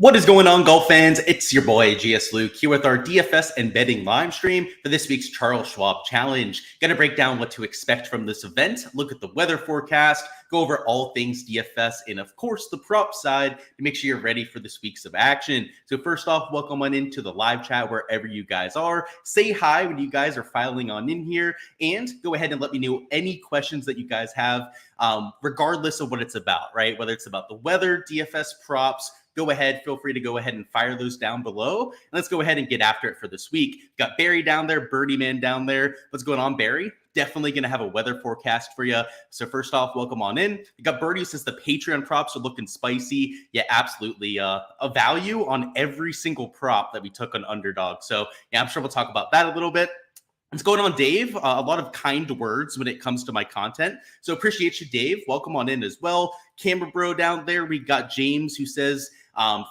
What is going on, golf fans? It's your boy Gsluke here with our DFS and betting live stream for this week's Charles Schwab Challenge. Going to break down what to expect from this event, look at the weather forecast, go over all things DFS, and of course the prop side to make sure you're ready for this week's of action. So first off, welcome on into the live chat wherever you guys are. Say hi when you guys are filing on in here, and go ahead and let me know any questions that you guys have, regardless of what it's about, right? Whether it's about the weather, DFS, props. Go ahead, feel free to go ahead and fire those down below. And let's go ahead and get after it for this week. Got Barry down there, Birdie Man down there. What's going on, Barry? Definitely going to have a weather forecast for you. So first off, welcome on in. We got Birdie says the Patreon props are looking spicy. Yeah, absolutely. A value on every single prop that we took on Underdog. So yeah, I'm sure we'll talk about that a little bit. What's going on, Dave? A lot of kind words when it comes to my content. So appreciate you, Dave. Welcome on in as well. Camera Bro down there. We got James who says,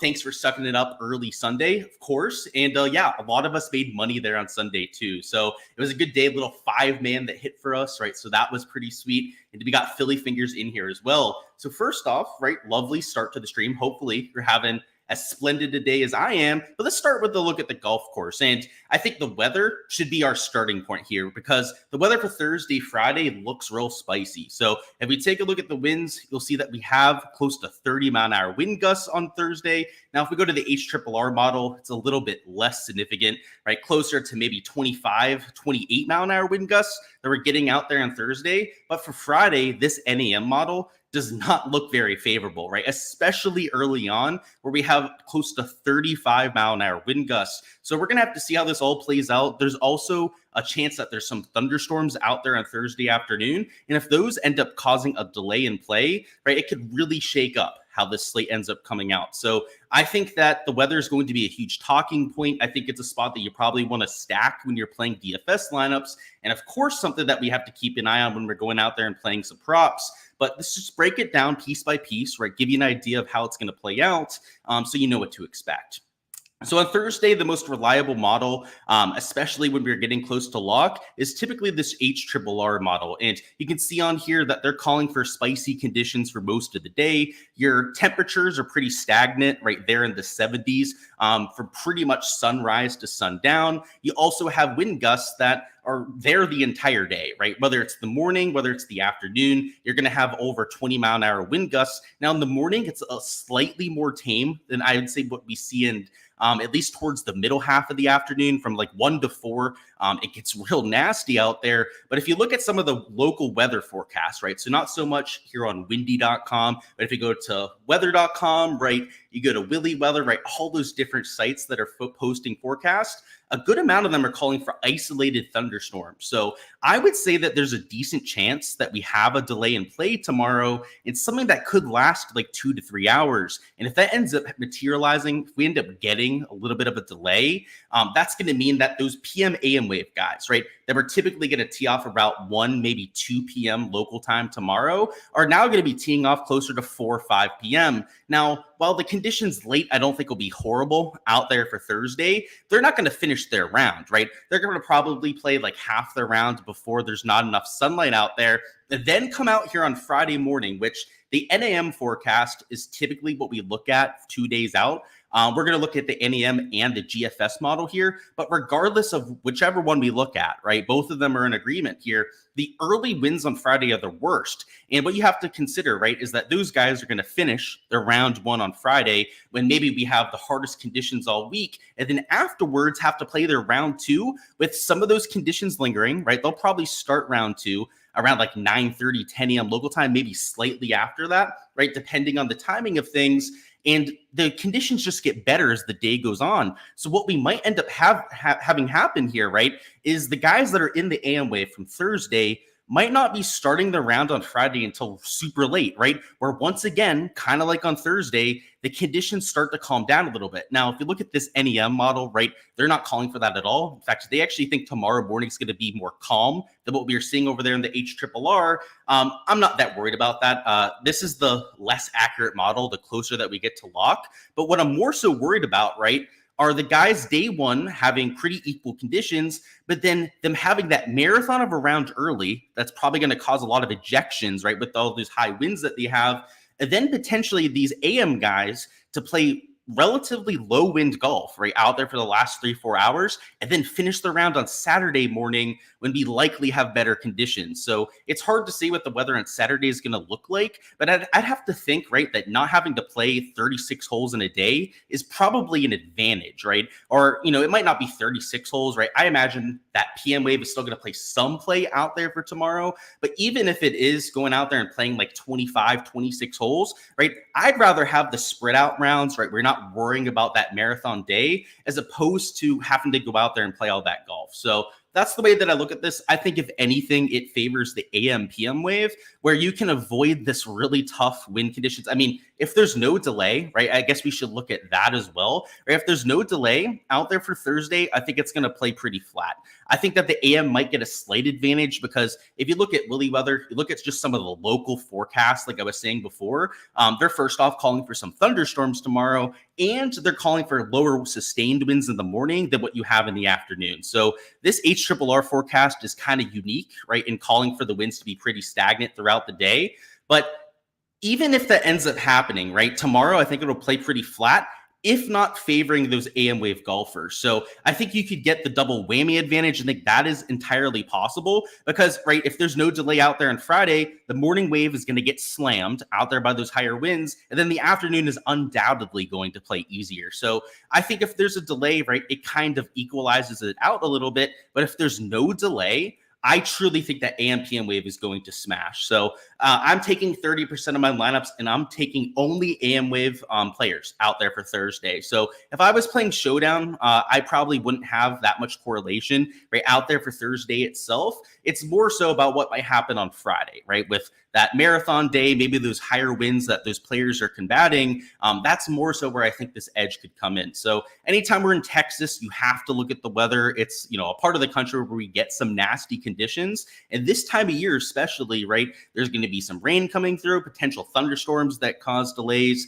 thanks for sucking it up early Sunday, of course. And yeah, a lot of us made money there on Sunday too. So it was a good day, a little 5-man that hit for us, right? So that was pretty sweet. And we got Philly Fingers in here as well. So first off, right, lovely start to the stream. Hopefully you're having as splendid a day as I am. But let's start with a look at the golf course. And I think the weather should be our starting point here because the weather for Thursday, Friday looks real spicy. So if we take a look at the winds, you'll see that we have close to 30-mile-an-hour wind gusts on Thursday. Now, if we go to the HRRR model, it's a little bit less significant, right? Closer to maybe 25, 28-mile-an-hour wind gusts that we're getting out there on Thursday. But for Friday, this NAM model does not look very favorable, right? Especially early on where we have close to 35-mile-an-hour wind gusts. So we're going to have to see how this all plays out. There's also a chance that there's some thunderstorms out there on Thursday afternoon. And if those end up causing a delay in play, right, it could really shake up how this slate ends up coming out. So I think that the weather is going to be a huge talking point. I think it's a spot that you probably want to stack when you're playing DFS lineups. And of course, something that we have to keep an eye on when we're going out there and playing some props. But let's just break it down piece by piece, right? Give you an idea of how it's going to play out so you know what to expect. So on Thursday, the most reliable model, especially when we're getting close to lock, is typically this HRRR model. And you can see on here that they're calling for spicy conditions for most of the day. Your temperatures are pretty stagnant right there in the 70s from pretty much sunrise to sundown. You also have wind gusts that are there the entire day, right? Whether it's the morning, whether it's the afternoon, you're going to have over 20-mile-an-hour wind gusts. Now in the morning, it's a slightly more tame than I would say what we see in at least towards the middle half of the afternoon from like 1 to 4. It gets real nasty out there. But if you look at some of the local weather forecasts, right? So not so much here on windy.com, but if you go to weather.com, right? You go to Willy Weather, right? All those different sites that are posting forecasts, a good amount of them are calling for isolated thunderstorms. So I would say that there's a decent chance that we have a delay in play tomorrow. It's something that could last like 2 to 3 hours. And if that ends up materializing, if we end up getting a little bit of a delay, that's going to mean that those PM AM wave guys, right, that we're typically going to tee off about 1, maybe 2 p.m. local time tomorrow are now going to be teeing off closer to 4 or 5 p.m. Now, while the conditions late, I don't think will be horrible out there for Thursday, they're not going to finish their round, right? They're going to probably play like half their round before there's not enough sunlight out there, and then come out here on Friday morning, which the NAM forecast is typically what we look at 2 days out. We're going to look at the NAM and the GFS model here, but regardless of whichever one we look at, right, both of them are in agreement here. The early wins on Friday are the worst. And what you have to consider, right, is that those guys are going to finish their round 1 on Friday when maybe we have the hardest conditions all week. And then afterwards have to play their round 2 with some of those conditions lingering, right? They'll probably start round 2 around like 9:30, 10 a.m. local time, maybe slightly after that, right? Depending on the timing of things. And the conditions just get better as the day goes on. So what we might end up having happen here, right, is the guys that are in the AM wave from Thursday might not be starting the round on Friday until super late, right? Where once again, kind of like on Thursday, the conditions start to calm down a little bit. Now, if you look at this NEM model, right, they're not calling for that at all. In fact, they actually think tomorrow morning is going to be more calm than what we are seeing over there in the HRRR. I'm not that worried about that. This is the less accurate model, the closer that we get to lock. But what I'm more so worried about, right, are the guys day one having pretty equal conditions, but then them having that marathon of a round early, that's probably going to cause a lot of ejections, right, with all those high winds that they have. And then potentially these AM guys to play relatively low wind golf right out there for the last 3-4 hours, and then finish the round on Saturday morning when we likely have better conditions. So it's hard to say what the weather on Saturday is going to look like, but I'd have to think, right, that not having to play 36 holes in a day is probably an advantage, right? Or, it might not be 36 holes, right? I imagine that PM wave is still going to play some play out there for tomorrow, but even if it is going out there and playing like 25, 26 holes, right, I'd rather have the spread out rounds, right? We're not worrying about that marathon day as opposed to having to go out there and play all that golf. So that's the way that I look at this. I think if anything, it favors the AM PM wave where you can avoid this really tough wind conditions. I mean, if there's no delay, right, I guess we should look at that as well. Right? If there's no delay out there for Thursday, I think it's going to play pretty flat. I think that the AM might get a slight advantage because if you look at Willy Weather, you look at just some of the local forecasts, like I was saying before, they're first off calling for some thunderstorms tomorrow, and they're calling for lower sustained winds in the morning than what you have in the afternoon. So this HRRR forecast is kind of unique, right, in calling for the winds to be pretty stagnant throughout the day. But even if that ends up happening, right, tomorrow, I think it'll play pretty flat, if not favoring those AM wave golfers. So I think you could get the double whammy advantage. I think that is entirely possible because, right, if there's no delay out there on Friday, the morning wave is going to get slammed out there by those higher winds. And then the afternoon is undoubtedly going to play easier. So I think if there's a delay, right, it kind of equalizes it out a little bit. But if there's no delay, I truly think that AM PM wave is going to smash. So I'm taking 30% of my lineups, and I'm taking only AM wave players out there for Thursday. So if I was playing Showdown, I probably wouldn't have that much correlation right out there for Thursday itself. It's more so about what might happen on Friday, right? With that marathon day, maybe those higher winds that those players are combating. That's more so where I think this edge could come in. So anytime we're in Texas, you have to look at the weather. It's, a part of the country where we get some nasty conditions. And this time of year, especially, right, there's going to be some rain coming through, potential thunderstorms that cause delays.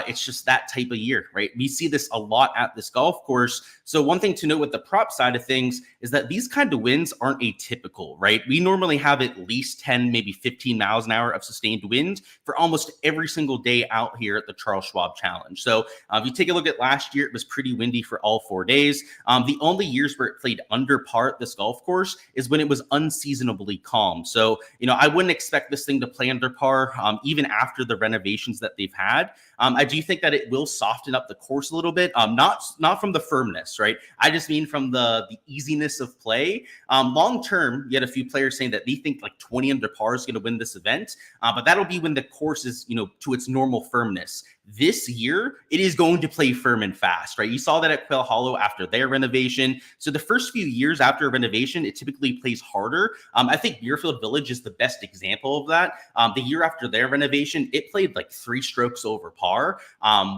It's just that type of year, right? We see this a lot at this golf course. So one thing to note with the prop side of things is that these kind of winds aren't atypical, right? We normally have at least 10, maybe 15 miles an hour of sustained wind for almost every single day out here at the Charles Schwab Challenge. So if you take a look at last year, it was pretty windy for all 4 days. The only years where it played under par at this golf course is when it was unseasonably calm. So, I wouldn't expect this thing to play under par even after the renovations that they've had. I do think that it will soften up the course a little bit, not from the firmness, right? I just mean from the easiness of play. Long term, you had a few players saying that they think like 20 under par is going to win this event, but that'll be when the course is, to its normal firmness. This year, it is going to play firm and fast, right? You saw that at Quail Hollow after their renovation. So the first few years after a renovation, it typically plays harder. I think Muirfield Village is the best example of that. The year after their renovation, it played like 3 strokes over par.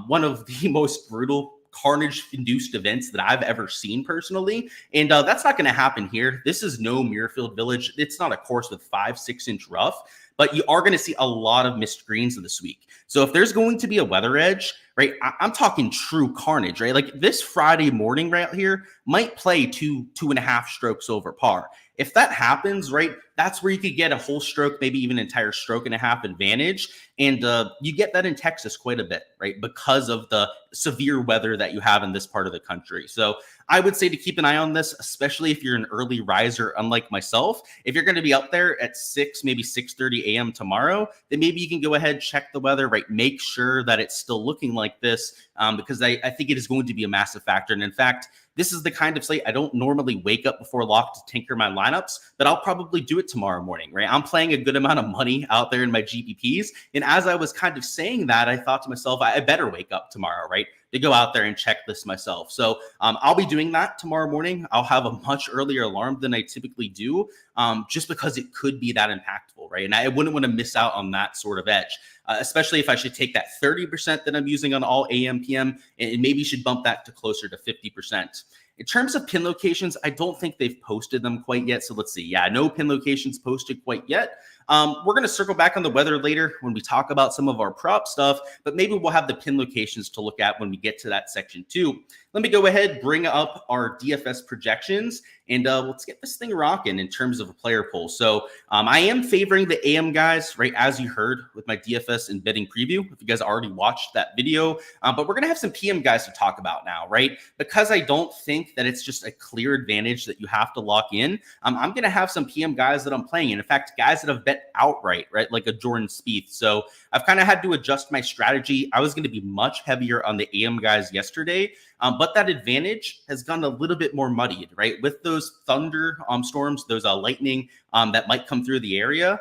One of the most brutal carnage-induced events that I've ever seen personally. And that's not going to happen here. This is no Muirfield Village. It's not a course with 5-6 inch rough, but you are going to see a lot of missed greens this week. So if there's going to be a weather edge, right, I'm talking true carnage, right? Like this Friday morning right here might play 2.5 strokes over par. If that happens, right, that's where you could get a whole stroke, maybe even an entire stroke and a half advantage. And you get that in Texas quite a bit, right, because of the severe weather that you have in this part of the country. So I would say to keep an eye on this, especially if you're an early riser, unlike myself. If you're going to be up there at 6, maybe 6:30 a.m. tomorrow, then maybe you can go ahead, check the weather, right, make sure that it's still looking like this, because I think it is going to be a massive factor. And in fact, this is the kind of slate I don't normally wake up before lock to tinker my lineups, but I'll probably do it tomorrow morning, right? I'm playing a good amount of money out there in my GPPs. And as I was kind of saying that, I thought to myself, I better wake up tomorrow, right, to go out there and check this myself. So I'll be doing that tomorrow morning. I'll have a much earlier alarm than I typically do, just because it could be that impactful, right? And I wouldn't want to miss out on that sort of edge. Especially if I should take that 30% that I'm using on all AM, PM, and maybe should bump that to closer to 50%. In terms of pin locations, I don't think they've posted them quite yet. So let's see. Yeah, no pin locations posted quite yet. We're going to circle back on the weather later when we talk about some of our prop stuff, but maybe we'll have the pin locations to look at when we get to that section too. Let me go ahead, bring up our DFS projections. and let's get this thing rocking in terms of a player poll. So I am favoring the AM guys, right, as you heard with my DFS and betting preview, if you guys already watched that video. But we're going to have some PM guys to talk about now, right? Because I don't think that it's just a clear advantage that you have to lock in. I'm going to have some PM guys that I'm playing. And in fact, guys that have bet outright, right, like a Jordan Spieth. So I've kind of had to adjust my strategy. I was going to be much heavier on the AM guys yesterday, but that advantage has gone a little bit more muddied, right? With those thunder storms, those lightning that might come through the area,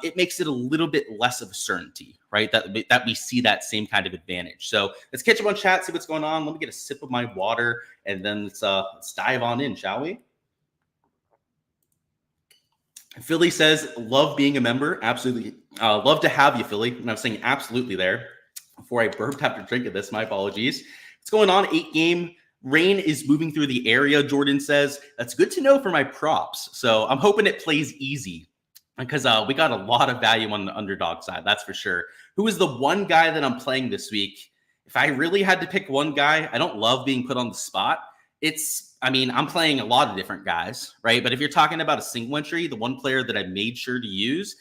it makes it a little bit less of a certainty, right? That we see that same kind of advantage. So let's catch up on chat, see what's going on. Let me get a sip of my water, and then let's dive on in, shall we? Philly says, love being a member. Absolutely. Love to have you, Philly. And I was saying absolutely there before I burped after drinking this. My apologies. What's going on? 8-game. Rain is moving through the area, Jordan says. That's good to know for my props. So I'm hoping it plays easy because we got a lot of value on the underdog side. That's for sure. Who is the one guy that I'm playing this week? If I really had to pick one guy, I don't love being put on the spot. I'm playing a lot of different guys, right? But if you're talking about a single entry, the one player that I made sure to use,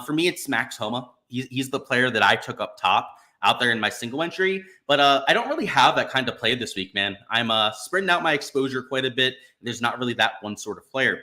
for me, it's Max Homa. He's the player that I took up top out there in my single entry. But I don't really have that kind of play this week, man. I'm spreading out my exposure quite a bit. There's not really that one sort of player.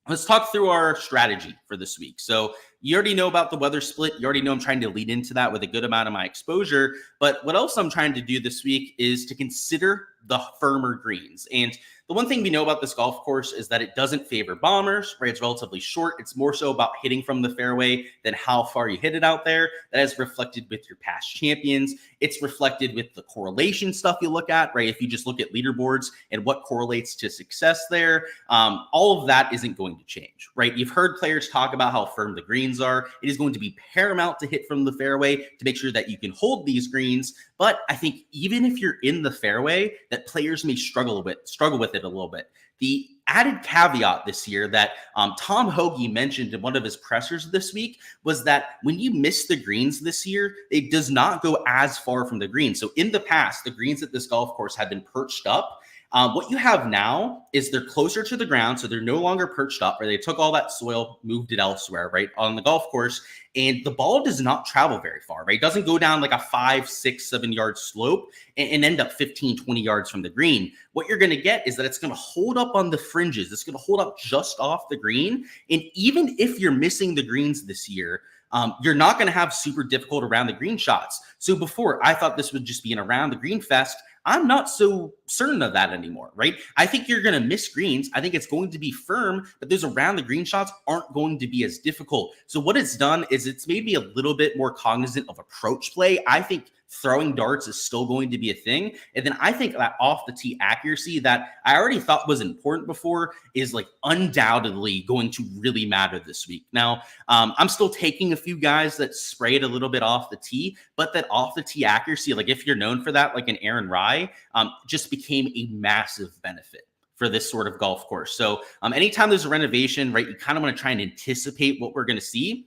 Let's talk through our strategy for this week. So you already know about the weather split. You already know I'm trying to lead into that with a good amount of my exposure. But what else I'm trying to do this week is to consider the firmer greens. And the one thing we know about this golf course is that it doesn't favor bombers, right? It's relatively short. It's more so about hitting from the fairway than how far you hit it out there. That is reflected with your past champions. It's reflected with the correlation stuff you look at, right? If you just look at leaderboards and what correlates to success there, all of that isn't going to change, right? You've heard players talk about how firm the greens are. It is going to be paramount to hit from the fairway to make sure that you can hold these greens. But I think even if you're in the fairway, that players may struggle with it a little bit. The added caveat this year that Tom Hoagie mentioned in one of his pressers this week was that when you miss the greens this year, it does not go as far from the green. So in the past, the greens at this golf course have been perched up. What you have now is they're closer to the ground, so they're no longer perched up, right? They took all that soil, moved it elsewhere, right, on the golf course, and the ball does not travel very far, right? It doesn't go down like a 5, 6, 7 yard slope and end up 15, 20 yards from the green. What you're going to get is that it's going to hold up on the fringes. It's going to hold up just off the green. And even if you're missing the greens this year, you're not going to have super difficult around the green shots. So before, I thought this would just be an around the green fest. I'm not so certain of that anymore, right? I think you're going to miss greens. I think it's going to be firm, but those around the green shots aren't going to be as difficult. So what it's done is it's made me a little bit more cognizant of approach play. I think throwing darts is still going to be a thing. And then I think that off the tee accuracy that I already thought was important before is like undoubtedly going to really matter this week. Now, I'm still taking a few guys that spray it a little bit off the tee, but that off the tee accuracy, like if you're known for that, like an Aaron Rye, just became a massive benefit for this sort of golf course. So anytime there's a renovation, right, you kind of want to try and anticipate what we're going to see.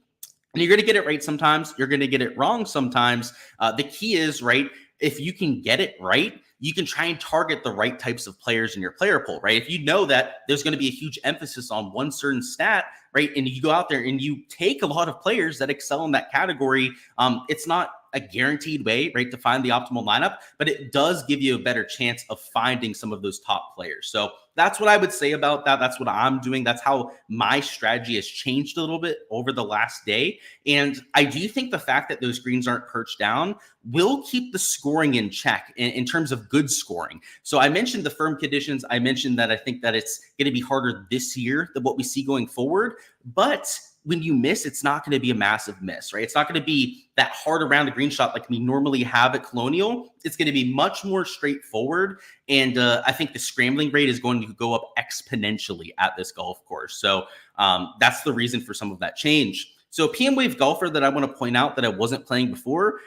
And you're going to get it right sometimes. You're going to get it wrong sometimes. The key is, right, if you can get it right, you can try and target the right types of players in your player pool, right? If you know that there's going to be a huge emphasis on one certain stat, right, and you go out there and you take a lot of players that excel in that category, it's not a guaranteed way, right, to find the optimal lineup, but it does give you a better chance of finding some of those top players. So that's what I would say about that. That's what I'm doing. That's how my strategy has changed a little bit over the last day. And I do think the fact that those greens aren't perched down will keep the scoring in check in terms of good scoring. So I mentioned the firm conditions. I mentioned that I think that it's going to be harder this year than what we see going forward. But when you miss, it's not going to be a massive miss, right? It's not going to be that hard around the green shot like we normally have at Colonial. It's going to be much more straightforward. And I think the scrambling rate is going to go up exponentially at this golf course. So that's the reason for some of that change. So a PM Wave golfer that I want to point out that I wasn't playing before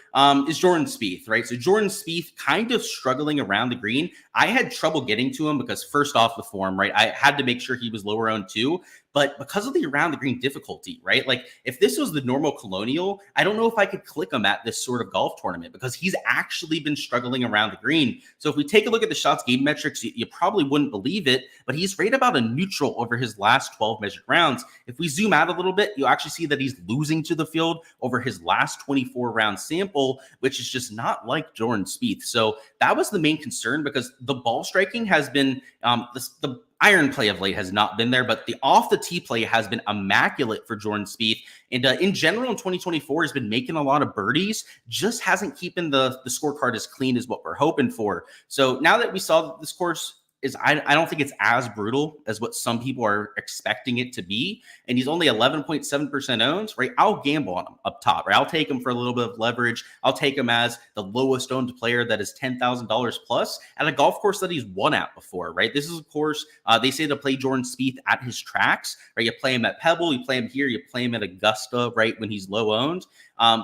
is Jordan Spieth, right? So Jordan Spieth kind of struggling around the green. I had trouble getting to him because first off the form, right? I had to make sure he was lower owned too. But because of the around the green difficulty, right? Like if this was the normal Colonial, I don't know if I could click him at this sort of golf tournament because he's actually been struggling around the green. So if we take a look at the shots gained metrics, you probably wouldn't believe it, but he's right about a neutral over his last 12 measured rounds. If we zoom out a little bit, you actually see that he's losing to the field over his last 24 round sample, which is just not like Jordan Spieth. So that was the main concern because the ball striking has been the iron play of late has not been there, but the off the tee play has been immaculate for Jordan Spieth. And in general, in 2024, has been making a lot of birdies, just hasn't keeping the scorecard as clean as what we're hoping for. So now that we saw that this course is, I don't think it's as brutal as what some people are expecting it to be. And he's only 11.7% owned, right? I'll gamble on him up top, right? I'll take him for a little bit of leverage. I'll take him as the lowest owned player that is $10,000 plus at a golf course that he's won at before, right? This is, of course, they say to play Jordan Spieth at his tracks, right? You play him at Pebble, you play him here, you play him at Augusta, right? When he's low owned.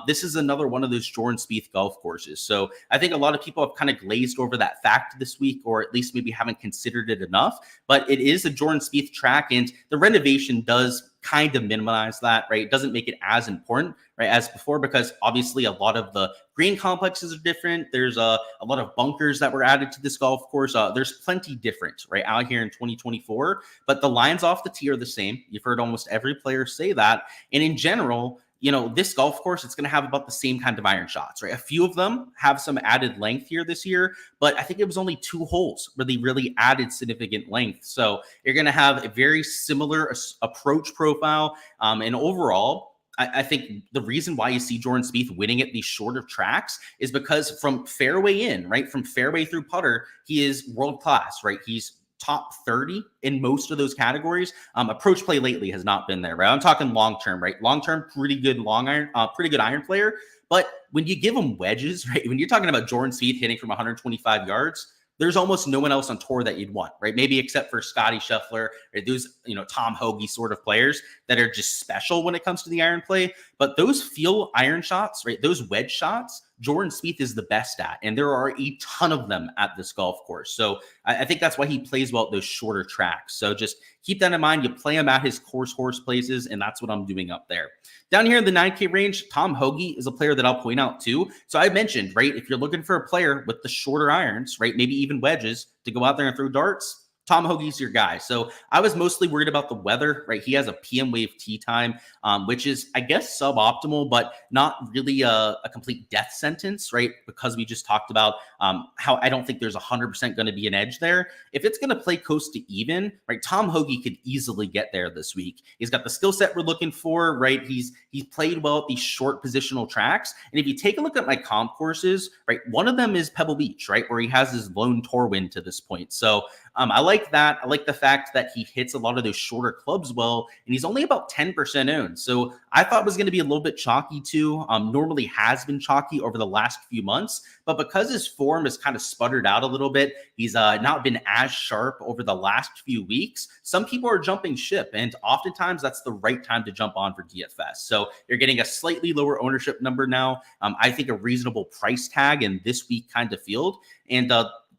This is another one of those Jordan Spieth golf courses. So I think a lot of people have kind of glazed over that fact this week, or at least maybe haven't considered it enough. But it is a Jordan Spieth track, and the renovation does kind of minimize that, right? It doesn't make it as important, right, as before, because obviously a lot of the green complexes are different. There's a lot of bunkers that were added to this golf course. There's plenty different, right, out here in 2024. But the lines off the tee are the same. You've heard almost every player say that. And in general, you know, this golf course, it's going to have about the same kind of iron shots, right? A few of them have some added length here this year, but I think it was only 2 holes where they really added significant length. So you're going to have a very similar approach profile. And overall, I think the reason why you see Jordan Spieth winning at these shorter tracks is because from fairway in, right, from fairway through putter, he is world class, right? He's top 30 in most of those categories. Approach play lately has not been there, right? I'm talking long term, right? Long term, pretty good pretty good iron player. But when you give him wedges, right? When you're talking about Jordan Spieth hitting from 125 yards, there's almost no one else on tour that you'd want, right? Maybe except for Scotty Scheffler or those, Tom Hoge sort of players that are just special when it comes to the iron play. But those feel iron shots, right? Those wedge shots, Jordan Spieth is the best at, and there are a ton of them at this golf course. So I think that's why he plays well at those shorter tracks. So just keep that in mind. You play him at his horse places, and that's what I'm doing up there. Down here in the 9K range, Tom Hoge is a player that I'll point out too. So I mentioned, right, if you're looking for a player with the shorter irons, right, maybe even wedges to go out there and throw darts, Tom Hoge's your guy. So I was mostly worried about the weather, right? He has a PM wave tee time, which is, I guess, suboptimal, but not really a complete death sentence, right? Because we just talked about how I don't think there's 100% going to be an edge there. If it's going to play close to even, right, Tom Hoge could easily get there this week. He's got the skill set we're looking for, right? He's played well at these short positional tracks. And if you take a look at my comp courses, right, one of them is Pebble Beach, right, where he has his lone tour win to this point. So I like that. I like the fact that he hits a lot of those shorter clubs well, and he's only about 10% owned. So I thought it was going to be a little bit chalky too. Normally has been chalky over the last few months, but because his form has kind of sputtered out a little bit, he's not been as sharp over the last few weeks. Some people are jumping ship, and oftentimes that's the right time to jump on for DFS. So you're getting a slightly lower ownership number now. I think a reasonable price tag in this week kind of field, and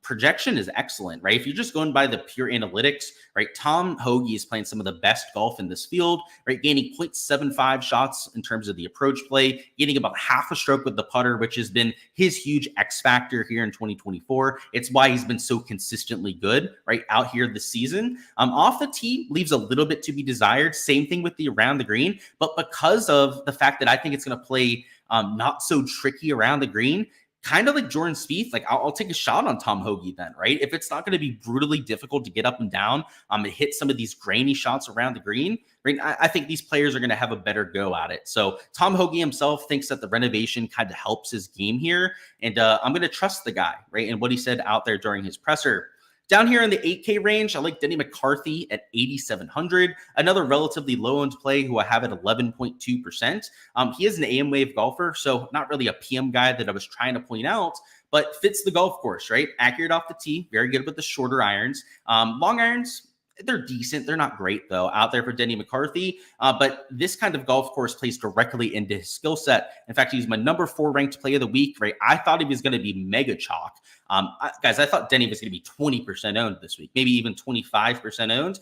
projection is excellent, right? If you're just going by the pure analytics, right, Tom Hoge is playing some of the best golf in this field, right, gaining 0.75 shots in terms of the approach play, getting about half a stroke with the putter, which has been his huge X factor here in 2024. It's why he's been so consistently good, right, out here this season. Off the tee leaves a little bit to be desired. Same thing with the around the green, but because of the fact that I think it's going to play not so tricky around the green, kind of like Jordan Spieth, like I'll take a shot on Tom Hoge then, right? If it's not going to be brutally difficult to get up and down and hit some of these grainy shots around the green, right, I think these players are going to have a better go at it. So Tom Hoge himself thinks that the renovation kind of helps his game here, and I'm going to trust the guy, right, and what he said out there during his presser. Down here in the 8K range, I like Denny McCarthy at 8,700, another relatively low-owned play who I have at 11.2%. He is an AM wave golfer, so not really a PM guy that I was trying to point out, but fits the golf course, right? Accurate off the tee, very good with the shorter irons. Long irons, they're decent. They're not great, though, out there for Denny McCarthy. But this kind of golf course plays directly into his skill set. In fact, he's my number 4 ranked play of the week, right? I thought he was going to be mega chalk. Guys, I thought Denny was going to be 20% owned this week, maybe even 25% owned,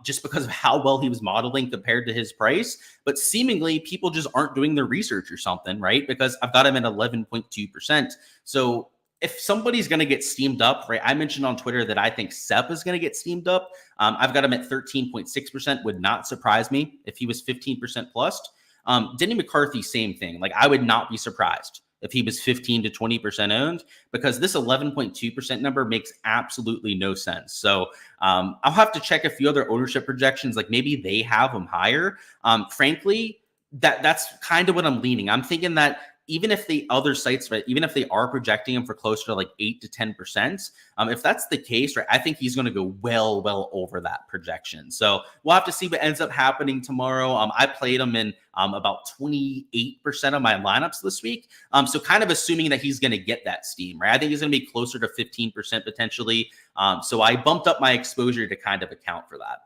just because of how well he was modeling compared to his price. But seemingly, people just aren't doing their research or something, right? Because I've got him at 11.2%. So if somebody's going to get steamed up, right? I mentioned on Twitter that I think Sep is going to get steamed up. I've got him at 13.6%. Would not surprise me if he was 15% plus. Denny McCarthy, same thing. Like, I would not be surprised if he was 15 to 20% owned, because this 11.2% number makes absolutely no sense. So I'll have to check a few other ownership projections. Like, maybe they have him higher. Frankly, that's kind of what I'm leaning. I'm thinking that even if the other sites, right, even if they are projecting him for closer to like 8 to 10%, if that's the case, right, I think he's going to go well over that projection. So we'll have to see what ends up happening tomorrow. I played him in about 28% of my lineups this week. So kind of assuming that he's going to get that steam, right? I think he's going to be closer to 15% potentially. So I bumped up my exposure to kind of account for that.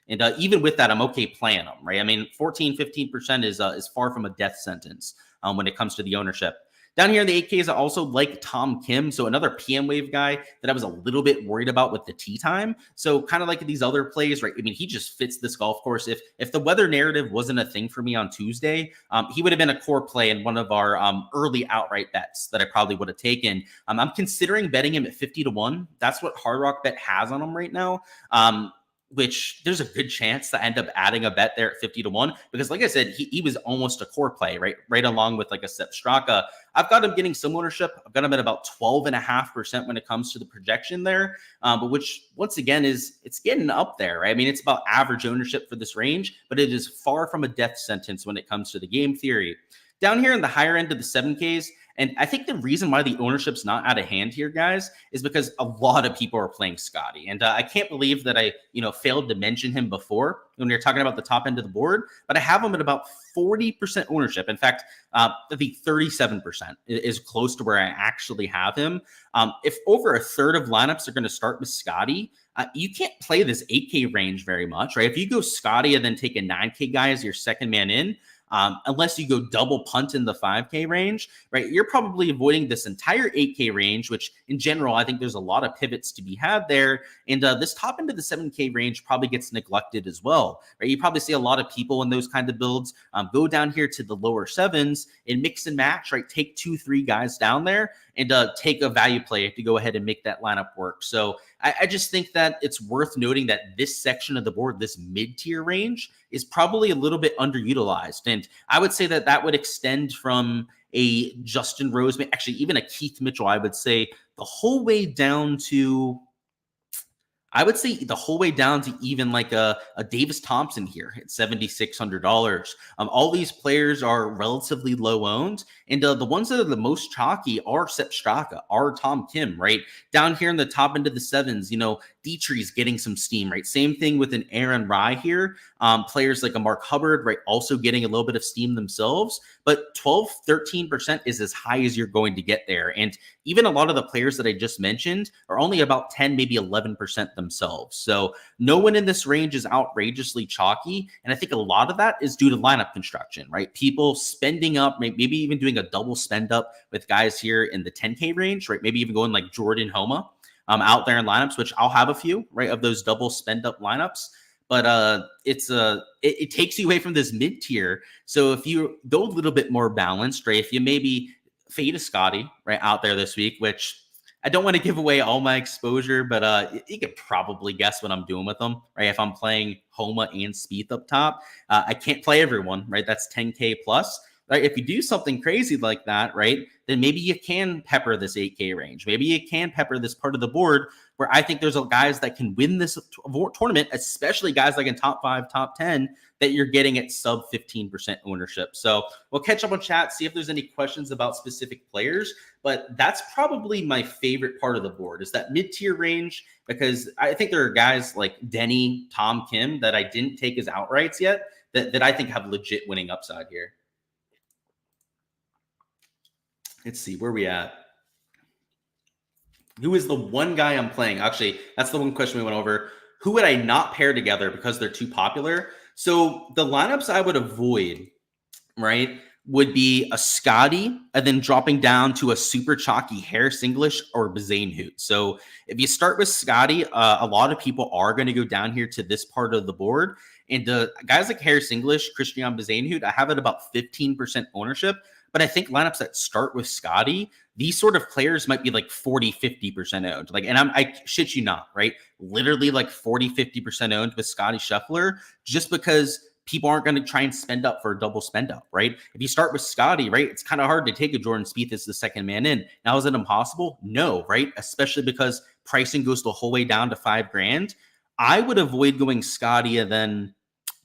And even with that, I'm okay playing them, right? I mean, 15% is far from a death sentence when it comes to the ownership. Down here in the 8Ks, I also like Tom Kim. So another PM wave guy that I was a little bit worried about with the tee time. So kind of like these other plays, right? I mean, he just fits this golf course. If the weather narrative wasn't a thing for me on Tuesday, he would have been a core play in one of our early outright bets that I probably would have taken. I'm considering betting him at 50 to 1. That's what Hard Rock Bet has on him right now. Which there's a good chance to end up adding a bet there at 50 to 1, because like I said, he was almost a core play, right along with like a Sepp Straka. I've got him getting some ownership. I've got him at about 12.5% when it comes to the projection there, but which once again it's getting up there, right? I mean, it's about average ownership for this range, but it is far from a death sentence when it comes to the game theory. Down here in the higher end of the 7Ks, and I think the reason why the ownership's not out of hand here, guys, is because a lot of people are playing Scotty. And I can't believe that I, failed to mention him before when you're talking about the top end of the board, but I have him at about 40% ownership. In fact, I think 37% is close to where I actually have him. If over a third of lineups are going to start with Scotty, you can't play this 8K range very much, right? If you go Scotty and then take a 9K guy as your second man in, unless you go double punt in the 5K range, right? You're probably avoiding this entire 8K range, which in general, I think there's a lot of pivots to be had there. And this top end of the 7K range probably gets neglected as well, right? You probably see a lot of people in those kind of builds go down here to the lower 7s and mix and match, right? Take 2-3 guys down there and take a value play to go ahead and make that lineup work. So I just think that it's worth noting that this section of the board, this mid-tier range, is probably a little bit underutilized. And I would say that that would extend from a Justin Rose, actually even a Keith Mitchell, I would say the whole way down to even like a Davis Thompson here at $7,600. All these players are relatively low owned, and the ones that are the most chalky are Sepp Straka, are Tom Kim, right? Down here in the top end of the 7s, Dietrich's getting some steam, right? Same thing with an Aaron Rye here. Players like a Mark Hubbard, right, also getting a little bit of steam themselves, but 12-13% is as high as you're going to get there. And even a lot of the players that I just mentioned are only about 10, maybe 11% themselves. So no one in this range is outrageously chalky. And I think a lot of that is due to lineup construction, right? People spending up, maybe even doing a double spend up with guys here in the 10K range, right? Maybe even going like Jordan Homa out there in lineups, which I'll have a few, right, of those double spend up lineups. But it takes you away from this mid tier. So if you go a little bit more balanced, right, if you maybe fade a Scotty right out there this week, which I don't want to give away all my exposure, but you could probably guess what I'm doing with them, right? If I'm playing Homa and Spieth up top, I can't play everyone, right? That's 10K plus. Right? If you do something crazy like that, right, then maybe you can pepper this 8K range. Maybe you can pepper this part of the board where I think there's guys that can win this tournament, especially guys like in top 5, top 10, that you're getting at sub 15% ownership. So we'll catch up on chat, see if there's any questions about specific players. But that's probably my favorite part of the board, is that mid-tier range, because I think there are guys like Denny, Tom Kim that I didn't take as outrights yet that I think have legit winning upside here. Let's see, where are we at? Who is the one guy I'm playing? Actually, that's the one question we went over. Who would I not pair together because they're too popular? So the lineups I would avoid, right, would be a Scotty and then dropping down to a super chalky Harris English or Bazane Hoot. So if you start with Scotty, a lot of people are going to go down here to this part of the board. And guys like Harris English, Christian Bazane Hoot, I have it about 15% ownership. But I think lineups that start with Scotty, these sort of players might be like 40, 50% owned. Like, and I shit you not, right? Literally like 40, 50% owned with Scotty Scheffler, just because people aren't going to try and spend up for a double spend up, right? If you start with Scotty, right, it's kind of hard to take a Jordan Spieth as the second man in. Now, is it impossible? No, right? Especially because pricing goes the whole way down to $5,000. I would avoid going Scotty and then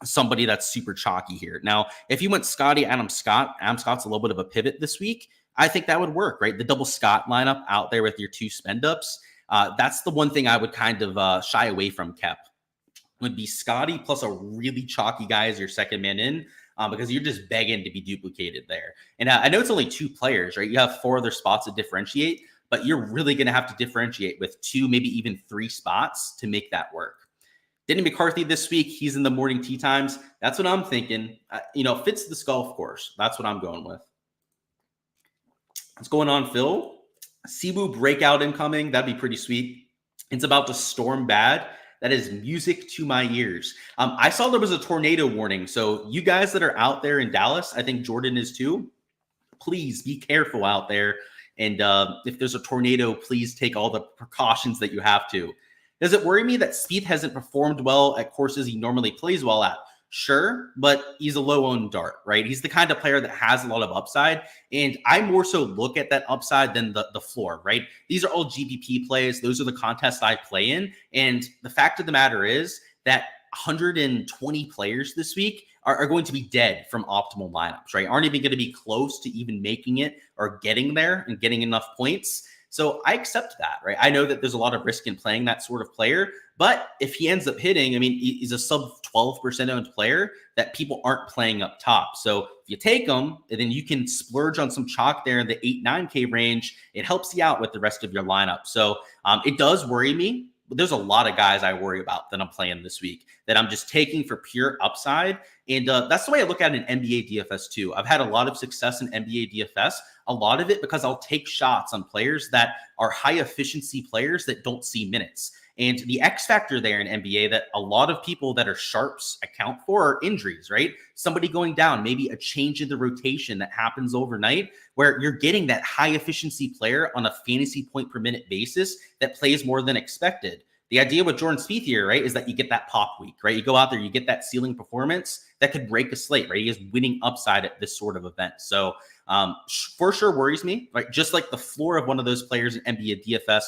somebody that's super chalky here. Now, if you went Scotty, Adam Scott's a little bit of a pivot this week. I think that would work, right? The double Scott lineup out there with your two spend ups. That's the one thing I would kind of shy away from, Kep, would be Scotty plus a really chalky guy as your second man in, because you're just begging to be duplicated there. And I know it's only two players, right? You have four other spots to differentiate, but you're really going to have to differentiate with two, maybe even three spots to make that work. Denny McCarthy this week, he's in the morning tee times. That's what I'm thinking. Fits this golf course. That's what I'm going with. What's going on, Phil? Siwoo breakout incoming. That'd be pretty sweet. It's about to storm bad. That is music to my ears. I saw there was a tornado warning. So you guys that are out there in Dallas, I think Jordan is too, please be careful out there. And if there's a tornado, please take all the precautions that you have to. Does it worry me that Spieth hasn't performed well at courses he normally plays well at? Sure, but he's a low-owned dart, right? He's the kind of player that has a lot of upside, and I more so look at that upside than the floor, right? These are all GPP plays. Those are the contests I play in, and the fact of the matter is that 120 players this week are going to be dead from optimal lineups, right? Aren't even going to be close to even making it or getting there and getting enough points. So I accept that, right? I know that there's a lot of risk in playing that sort of player, but if he ends up hitting, I mean, he's a sub 12% owned player that people aren't playing up top. So if you take him, and then you can splurge on some chalk there in the 8-9K range, it helps you out with the rest of your lineup. So it does worry me. But there's a lot of guys I worry about that I'm playing this week that I'm just taking for pure upside. And that's the way I look at an NBA DFS too. I've had a lot of success in NBA DFS, a lot of it because I'll take shots on players that are high efficiency players that don't see minutes. And the X factor there in NBA that a lot of people that are sharps account for are injuries, right? Somebody going down, maybe a change in the rotation that happens overnight where you're getting that high efficiency player on a fantasy point per minute basis that plays more than expected. The idea with Jordan Spieth here, right, is that you get that pop week, right? You go out there, you get that ceiling performance that could break a slate, right? He is winning upside at this sort of event. So for sure worries me, right? Just like the floor of one of those players in NBA DFS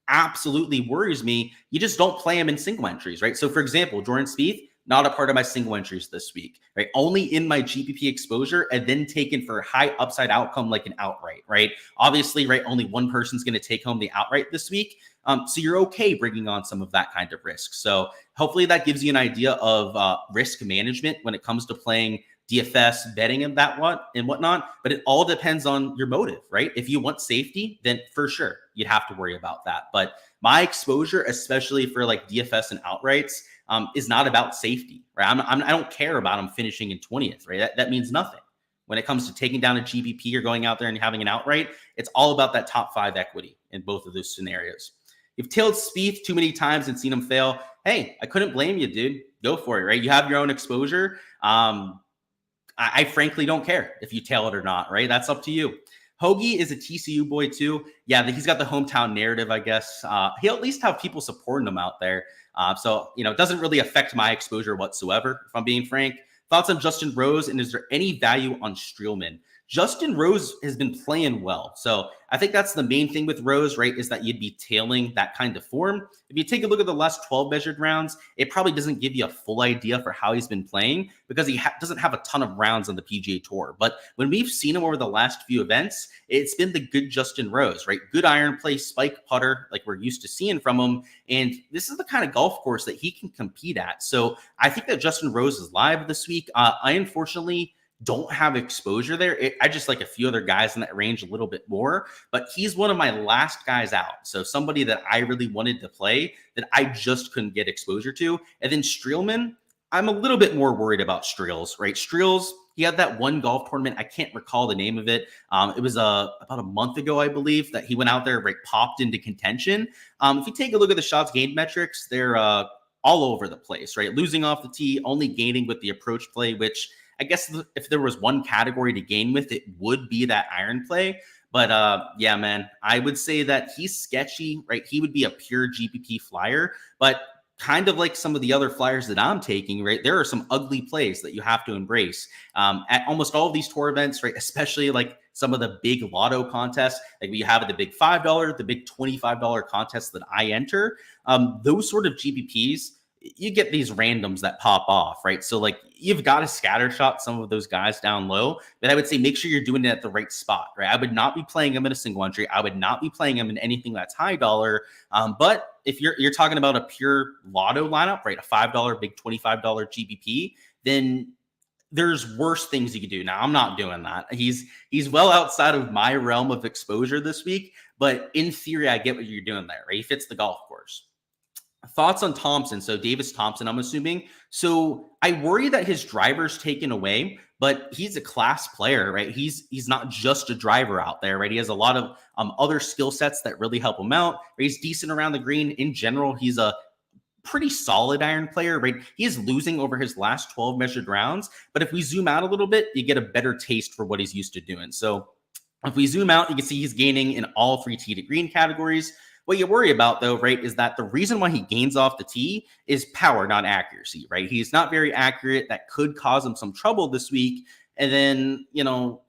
absolutely worries me. You just don't play him in single entries, right? So for example, Jordan Spieth, not a part of my single entries this week, right? Only in my GPP exposure and then taken for a high upside outcome like an outright, right? Obviously, right, only one person's going to take home the outright this week. So you're okay bringing on some of that kind of risk. So hopefully that gives you an idea of risk management when it comes to playing DFS, betting and whatnot. But it all depends on your motive, right? If you want safety, then for sure you'd have to worry about that. But my exposure, especially for like DFS and outrights, is not about safety, right? I don't care about them finishing in 20th, right? That means nothing. When it comes to taking down a GPP or going out there and having an outright, it's all about that top 5 equity in both of those scenarios. You've tailed Spieth too many times and seen him fail. Hey, I couldn't blame you, dude. Go for it, right? You have your own exposure. I frankly don't care if you tail it or not, right? That's up to you. Hoagie is a TCU boy too. Yeah, he's got the hometown narrative, I guess. He'll at least have people supporting him out there. So, it doesn't really affect my exposure whatsoever, if I'm being frank. Thoughts on Justin Rose, and is there any value on Streelman? Justin Rose has been playing well. So I think that's the main thing with Rose, right, is that you'd be tailing that kind of form. If you take a look at the last 12 measured rounds, it probably doesn't give you a full idea for how he's been playing because he doesn't have a ton of rounds on the PGA Tour. But when we've seen him over the last few events, it's been the good Justin Rose, right? Good iron play, spike putter, like we're used to seeing from him. And this is the kind of golf course that he can compete at. So I think that Justin Rose is live this week. I unfortunately don't have exposure there. I just like a few other guys in that range a little bit more, but he's one of my last guys out. So somebody that I really wanted to play that I just couldn't get exposure to. And then Streelman, I'm a little bit more worried about Streels, right? Streels, he had that one golf tournament. I can't recall the name of it. It was about a month ago, I believe, that he went out there, right, popped into contention. If you take a look at the shots gained metrics, they're all over the place, right? Losing off the tee, only gaining with the approach play, which I guess if there was one category to gain with, it would be that iron play. But yeah, man, I would say that he's sketchy, right? He would be a pure GPP flyer, but kind of like some of the other flyers that I'm taking, right? There are some ugly plays that you have to embrace at almost all of these tour events, right? Especially like some of the big lotto contests, like we have at the big $5, the big $25 contests that I enter. Those sort of GPPs, you get these randoms that pop off, right? So like you've got to scatter shot some of those guys down low, but I would say make sure you're doing it at the right spot, right? I would not be playing them in a single entry. I would not be playing them in anything that's high dollar. But if you're talking about a pure lotto lineup, right? A $5, big $25 GPP, then there's worse things you could do. Now, I'm not doing that. He's well outside of my realm of exposure this week, but in theory, I get what you're doing there, right? He fits the golf course. Thoughts on Thompson? So Davis Thompson, I'm assuming. So I worry that his driver's taken away, but he's a class player, right? He's not just a driver out there, right? He has a lot of other skill sets that really help him out. He's decent around the green. In general, he's a pretty solid iron player, right? He is losing over his last 12 measured rounds, but if we zoom out a little bit, you get a better taste for what he's used to doing. So if we zoom out, you can see he's gaining in all 3 tee to green categories. What you worry about, though, right, is that the reason why he gains off the tee is power, not accuracy, right? He's not very accurate. That could cause him some trouble this week. And then,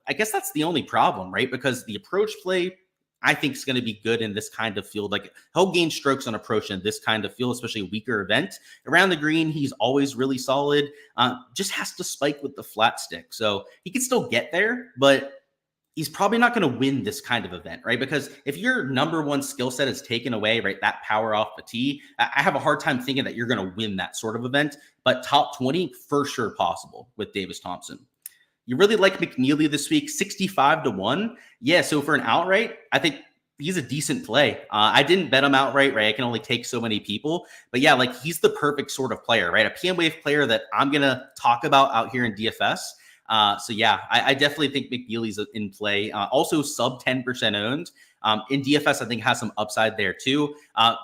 I guess that's the only problem, right? Because the approach play, I think, is going to be good in this kind of field. Like, he'll gain strokes on approach in this kind of field, especially a weaker event. Around the green, he's always really solid. Just has to spike with the flat stick. So he can still get there, but he's probably not going to win this kind of event, right? Because if your number one skill set is taken away, right, that power off the tee, I have a hard time thinking that you're going to win that sort of event. But top 20, for sure possible with Davis Thompson. You really like McNeely this week, 65-1. Yeah, so for an outright, I think he's a decent play. I didn't bet him outright, right? I can only take so many people. But yeah, like he's the perfect sort of player, right? A PM Wave player that I'm going to talk about out here in DFS. So yeah, I definitely think McNeely's in play. Also sub 10% owned. In DFS, I think has some upside there too.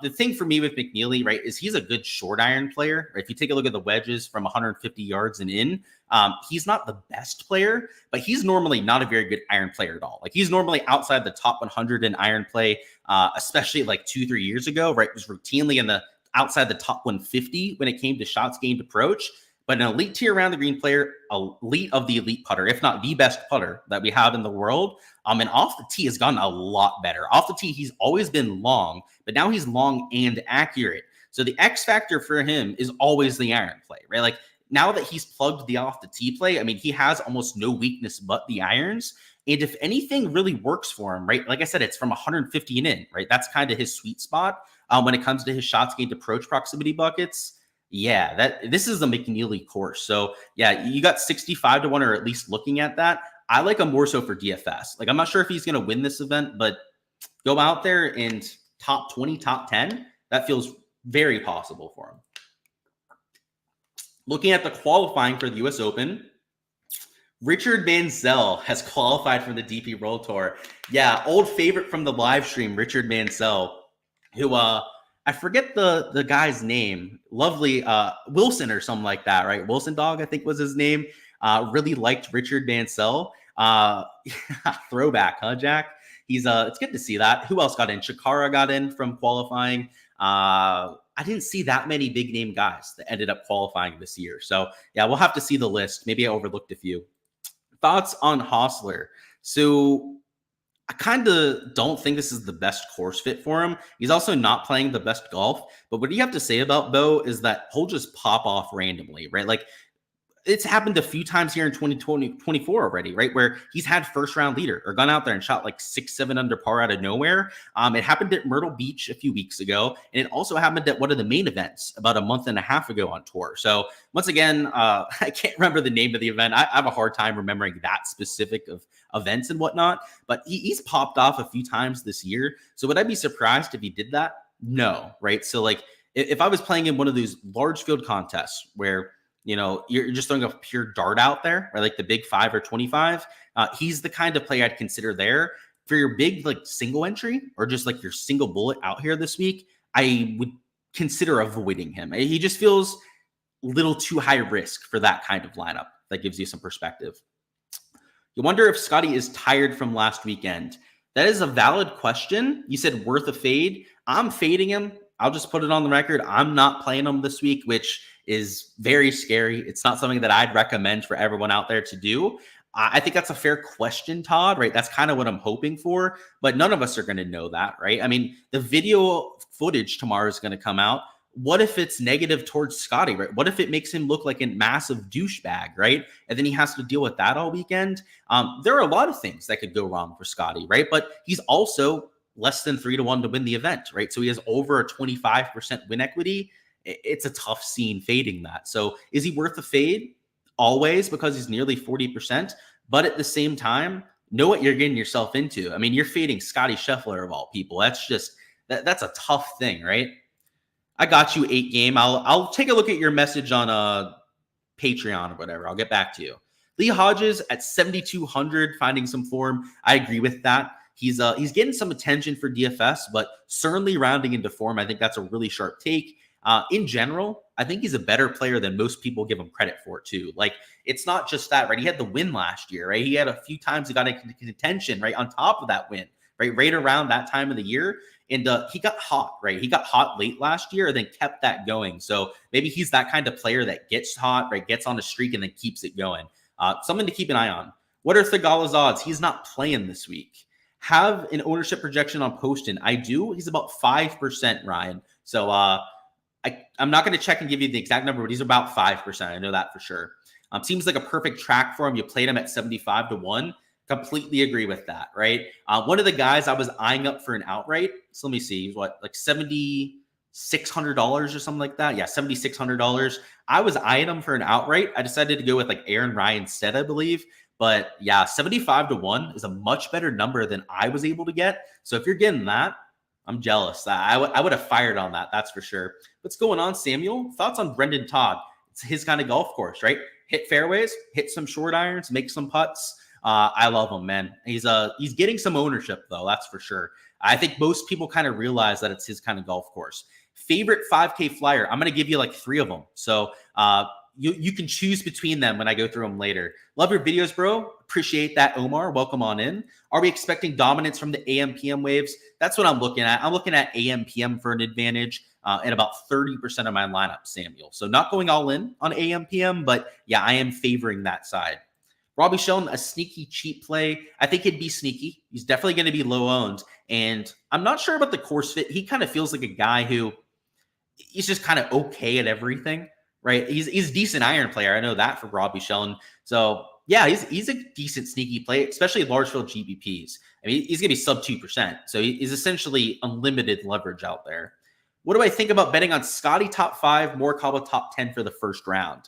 The thing for me with McNeely, right, is he's a good short iron player. Right? If you take a look at the wedges from 150 yards and in, he's not the best player, but he's normally not a very good iron player at all. Like he's normally outside the top 100 in iron play, especially like 2-3 years ago, right? It was routinely in the outside the top 150 when it came to shots gained approach. But an elite tier around the green player, elite of the elite putter, if not the best putter that we have in the world. And off the tee has gotten a lot better. Off the tee, he's always been long, but now he's long and accurate. So the X factor for him is always the iron play, right? Like now that he's plugged the off the tee play, I mean, he has almost no weakness but the irons. And if anything really works for him, right? Like I said, it's from 150 and in, right? That's kind of his sweet spot when it comes to his shots gained approach proximity buckets. Yeah, this is the McNeely course. So yeah, you got 65-1, or at least looking at that. I like him more so for DFS. Like I'm not sure if he's going to win this event, but go out there and top 20, top 10. That feels very possible for him. Looking at the qualifying for the US Open, Richard Mansell has qualified for the DP World Tour. Yeah, old favorite from the live stream, Richard Mansell, who I forget the guy's name. Lovely Wilson or something like that, right? Wilson Dog, I think was his name. Really liked Richard Mansell. Throwback, huh, Jack? It's good to see that. Who else got in? Chikara got in from qualifying. I didn't see that many big name guys that ended up qualifying this year. So yeah, we'll have to see the list. Maybe I overlooked a few. Thoughts on Hostler? So I kind of don't think this is the best course fit for him. He's also not playing the best golf. But what you have to say about Bo is that he'll just pop off randomly, right? Like It's happened a few times here in 2024 already, right? Where he's had first round leader or gone out there and shot like 6-7 under par out of nowhere. It happened at Myrtle Beach a few weeks ago. And it also happened at one of the main events about a month and a half ago on tour. So once again, I can't remember the name of the event. I have a hard time remembering that specific of events and whatnot, but he's popped off a few times this year. So would I be surprised if he did that? No, right? So like if I was playing in one of those large field contests where you're just throwing a pure dart out there, right? Like the big 5 or 25. He's the kind of play I'd consider there. For your big like single entry or just like your single bullet out here this week, I would consider avoiding him. He just feels a little too high risk for that kind of lineup. That gives you some perspective. You wonder if Scotty is tired from last weekend. That is a valid question. You said worth a fade. I'm fading him. I'll just put it on the record. I'm not playing him this week, which is very scary. It's not something that I'd recommend for everyone out there to do. I think that's a fair question, Todd, right? That's kind of what I'm hoping for, but none of us are going to know that, right? I mean, the video footage tomorrow is going to come out. What if it's negative towards Scotty, right? What if it makes him look like a massive douchebag, right? And then he has to deal with that all weekend. There are a lot of things that could go wrong for Scotty, right? But he's also less than 3-1 to win the event, right? So he has over a 25% win equity. It's a tough scene fading that. So is he worth a fade? Always, because he's nearly 40%. But at the same time, know what you're getting yourself into. I mean, you're fading Scotty Scheffler of all people. That's just, that's a tough thing, right? I got you 8 game. I'll take a look at your message on Patreon or whatever. I'll get back to you. Lee Hodges at 7,200, finding some form. I agree with that. He's getting some attention for DFS, but certainly rounding into form. I think that's a really sharp take. In general, I think he's a better player than most people give him credit for too. Like, it's not just that, right? He had the win last year, right? He had a few times he got into contention, right? On top of that win, right around that time of the year. And he got hot, right? He got hot late last year and then kept that going. So maybe he's that kind of player that gets hot, right? Gets on a streak and then keeps it going. Something to keep an eye on. What are Thigala's odds? He's not playing this week. Have an ownership projection on Poston. I do. He's about 5%, Ryan. So I'm not going to check and give you the exact number, but he's about 5%. I know that for sure. Seems like a perfect track for him. You played him at 75-1. Completely agree with that, right? One of the guys I was eyeing up for an outright. So let me see, what, like $7,600 or something like that? Yeah, $7,600. I was eyeing him for an outright. I decided to go with like Aaron Ryan instead, I believe. But yeah, 75-1 is a much better number than I was able to get. So if you're getting that, I'm jealous. I would have fired on that. That's for sure. What's going on, Samuel? Thoughts on Brendan Todd? It's his kind of golf course, right? Hit fairways, hit some short irons, make some putts. I love him, man. He's getting some ownership though. That's for sure. I think most people kind of realize that it's his kind of golf course. Favorite 5K flyer. I'm going to give you like 3 of them. So you can choose between them when I go through them later. Love your videos, bro. Appreciate that, Omar. Welcome on in. Are we expecting dominance from the AM/PM waves? That's what I'm looking at. I'm looking at AM/PM for an advantage in about 30% of my lineup, Samuel. So not going all in on AM/PM, but yeah, I am favoring that side. Robbie Sheldon, a sneaky cheap play. I think he'd be sneaky. He's definitely going to be low owned. And I'm not sure about the course fit. He kind of feels like a guy who he's just kind of okay at everything, right? He's a decent iron player. I know that for Robbie Sheldon. So yeah, he's a decent sneaky play, especially large field GBPs. I mean, he's going to be sub 2%. So he's essentially unlimited leverage out there. What do I think about betting on Scotty top 5, Morikawa top 10 for the first round?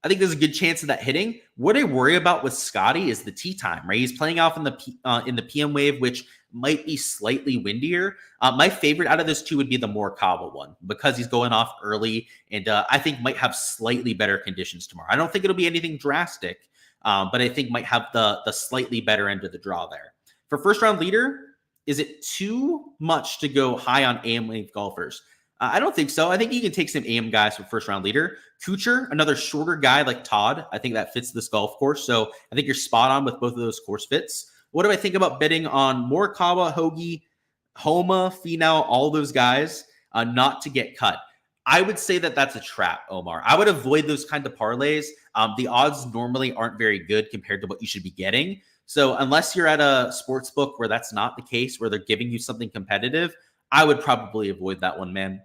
I think there's a good chance of that hitting. What I worry about with Scotty is the tee time, right? He's playing off in the PM wave, which might be slightly windier. My favorite out of those two would be the Morikawa one because he's going off early and I think might have slightly better conditions tomorrow. I don't think it'll be anything drastic, but I think might have the slightly better end of the draw there. For first round leader, is it too much to go high on AM wave golfers? I don't think so. I think you can take some AM guys for first round leader. Kuchar, another shorter guy like Todd. I think that fits this golf course. So I think you're spot on with both of those course fits. What do I think about betting on Morikawa, Hoagie, Homa, Finau, all those guys not to get cut? I would say that that's a trap, Omar. I would avoid those kind of parlays. The odds normally aren't very good compared to what you should be getting. So unless you're at a sports book where that's not the case, where they're giving you something competitive, I would probably avoid that one, man.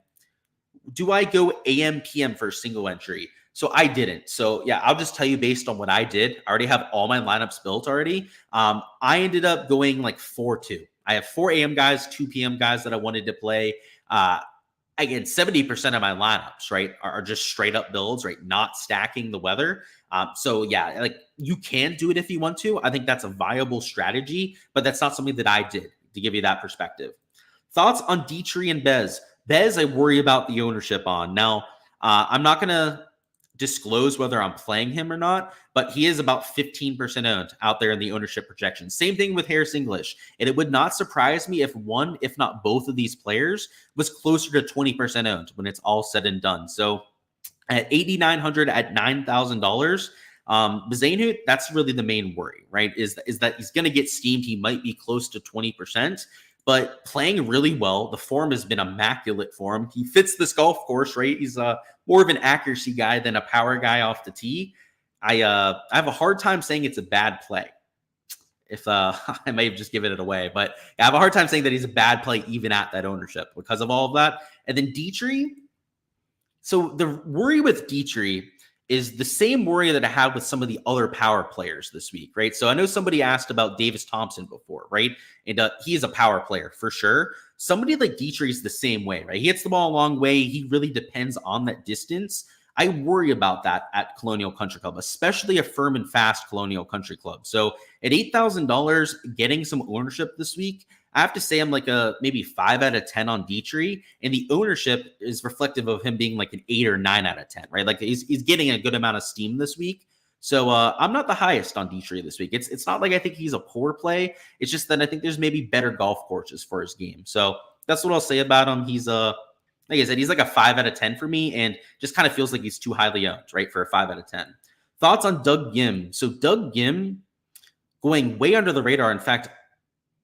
Do I go AM/PM for a single entry? So I didn't. So yeah, I'll just tell you based on what I did. I already have all my lineups built already. I ended up going like 4-2. I have 4 a.m. guys, 2 p.m. guys that I wanted to play. Again, 70% of my lineups, right, are just straight up builds, right, not stacking the weather. So yeah, like you can do it if you want to. I think that's a viable strategy, but that's not something that I did, to give you that perspective. Thoughts on Dietrich and Bez? Bez, I worry about the ownership on. Now, I'm not going to disclose whether I'm playing him or not, but he is about 15% owned out there in the ownership projection. Same thing with Harris English. And it would not surprise me if one, if not both of these players was closer to 20% owned when it's all said and done. So at 8,900 at $9,000, Bazanut, that's really the main worry, right? Is that he's going to get steamed. He might be close to 20%. But playing really well. The form has been immaculate for him. He fits this golf course, right? He's more of an accuracy guy than a power guy off the tee. I have a hard time saying it's a bad play. If I may have just given it away, but I have a hard time saying that he's a bad play even at that ownership because of all of that. And then Dietrich. So the worry with Dietrich is the same worry that I had with some of the other power players this week, right? So I know somebody asked about Davis Thompson before, right? And he is a power player for sure. Somebody like Dietrich is the same way, right? He hits the ball a long way. He really depends on that distance. I worry about that at Colonial Country Club, especially a firm and fast Colonial Country Club. So at $8,000, getting some ownership this week, I have to say I'm like a maybe 5 out of 10 on Dietrich, and the ownership is reflective of him being like an 8 or 9 out of 10, right? Like he's getting a good amount of steam this week. So I'm not the highest on Dietrich this week. It's not like I think he's a poor play. It's just that I think there's maybe better golf courses for his game. So that's what I'll say about him. He's like I said, he's like a 5 out of 10 for me, and just kind of feels like he's too highly owned, right, for a 5 out of 10. Thoughts on Doug Gim? So Doug Gim going way under the radar. In fact,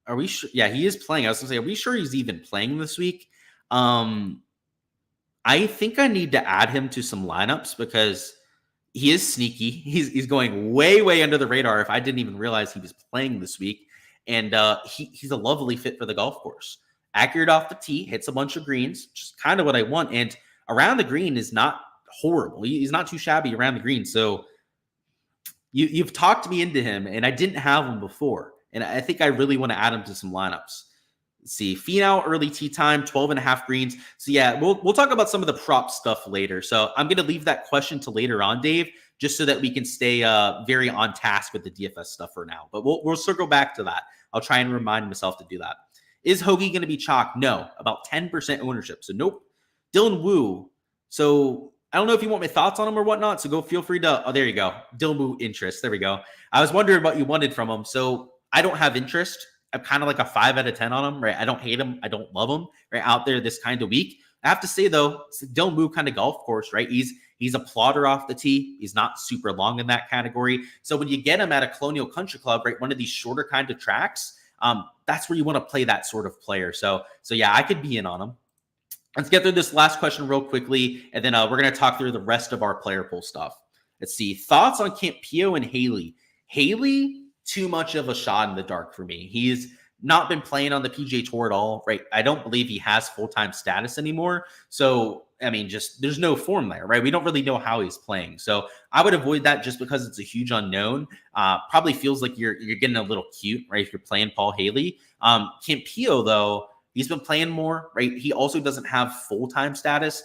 are we sure? Yeah, he is playing. I was going to say, are we sure he's even playing this week? I think I need to add him to some lineups because he is sneaky. He's going way, way under the radar if I didn't even realize he was playing this week. And he's a lovely fit for the golf course. Accurate off the tee, hits a bunch of greens, which is kind of what I want. And around the green is not horrible. He's not too shabby around the green. So you've talked me into him, and I didn't have him before. And I think I really want to add him to some lineups. Let's see, Finau, early tee time, 12.5 greens. So yeah, we'll talk about some of the prop stuff later. So I'm going to leave that question to later on, Dave, just so that we can stay very on task with the DFS stuff for now. But we'll circle back to that. I'll try and remind myself to do that. Is Hoagie going to be chalk? No, about 10% ownership. So nope. Dylan Wu. So I don't know if you want my thoughts on him or whatnot. So feel free to. Oh, there you go. Dylan Wu interest. There we go. I was wondering what you wanted from him. So I don't have interest. I'm kind of like a 5 out of 10 on him, right? I don't hate him. I don't love him, right? Out there this kind of week. I have to say, though, it's a Dylan Wu kind of golf course, right? He's a plotter off the tee. He's not super long in that category. So when you get him at a Colonial Country Club, right, one of these shorter kind of tracks, that's where you want to play that sort of player. So yeah, I could be in on him. Let's get through this last question real quickly, and then we're going to talk through the rest of our player pool stuff. Let's see. Thoughts on Campillo and Haley? Haley, too much of a shot in the dark for me. He's not been playing on the PGA Tour at all, right? I don't believe he has full-time status anymore. So, I mean, just there's no form there, right? We don't really know how he's playing. So I would avoid that just because it's a huge unknown. Probably feels like you're getting a little cute, right? If you're playing Paul Haley. Campillo, though, he's been playing more, right? He also doesn't have full-time status.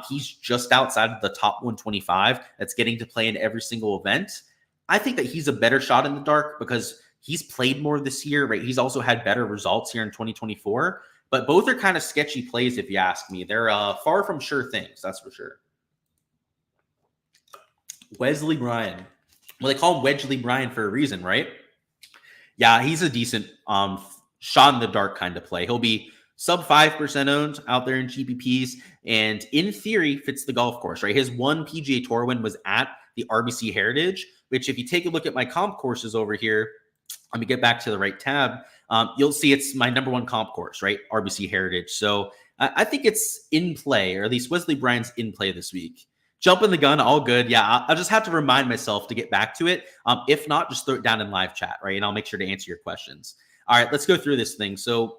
He's just outside of the top 125 that's getting to play in every single event. I think that he's a better shot in the dark because he's played more this year, right? He's also had better results here in 2024, but both are kind of sketchy plays, if you ask me. They're far from sure things, that's for sure. Wesley Bryan. Well, they call him Wedgley Bryan for a reason, right? Yeah, he's a decent shot in the dark kind of play. He'll be sub 5% owned out there in GPPs, and in theory fits the golf course, right? His one PGA Tour win was at the RBC Heritage, which if you take a look at my comp courses over here, let me get back to the right tab. You'll see it's my number one comp course, right? RBC Heritage. So I think it's in play, or at least Wesley Bryan's in play this week. Jumping the gun, all good. Yeah, I'll just have to remind myself to get back to it. If not, just throw it down in live chat, right? And I'll make sure to answer your questions. All right, let's go through this thing. So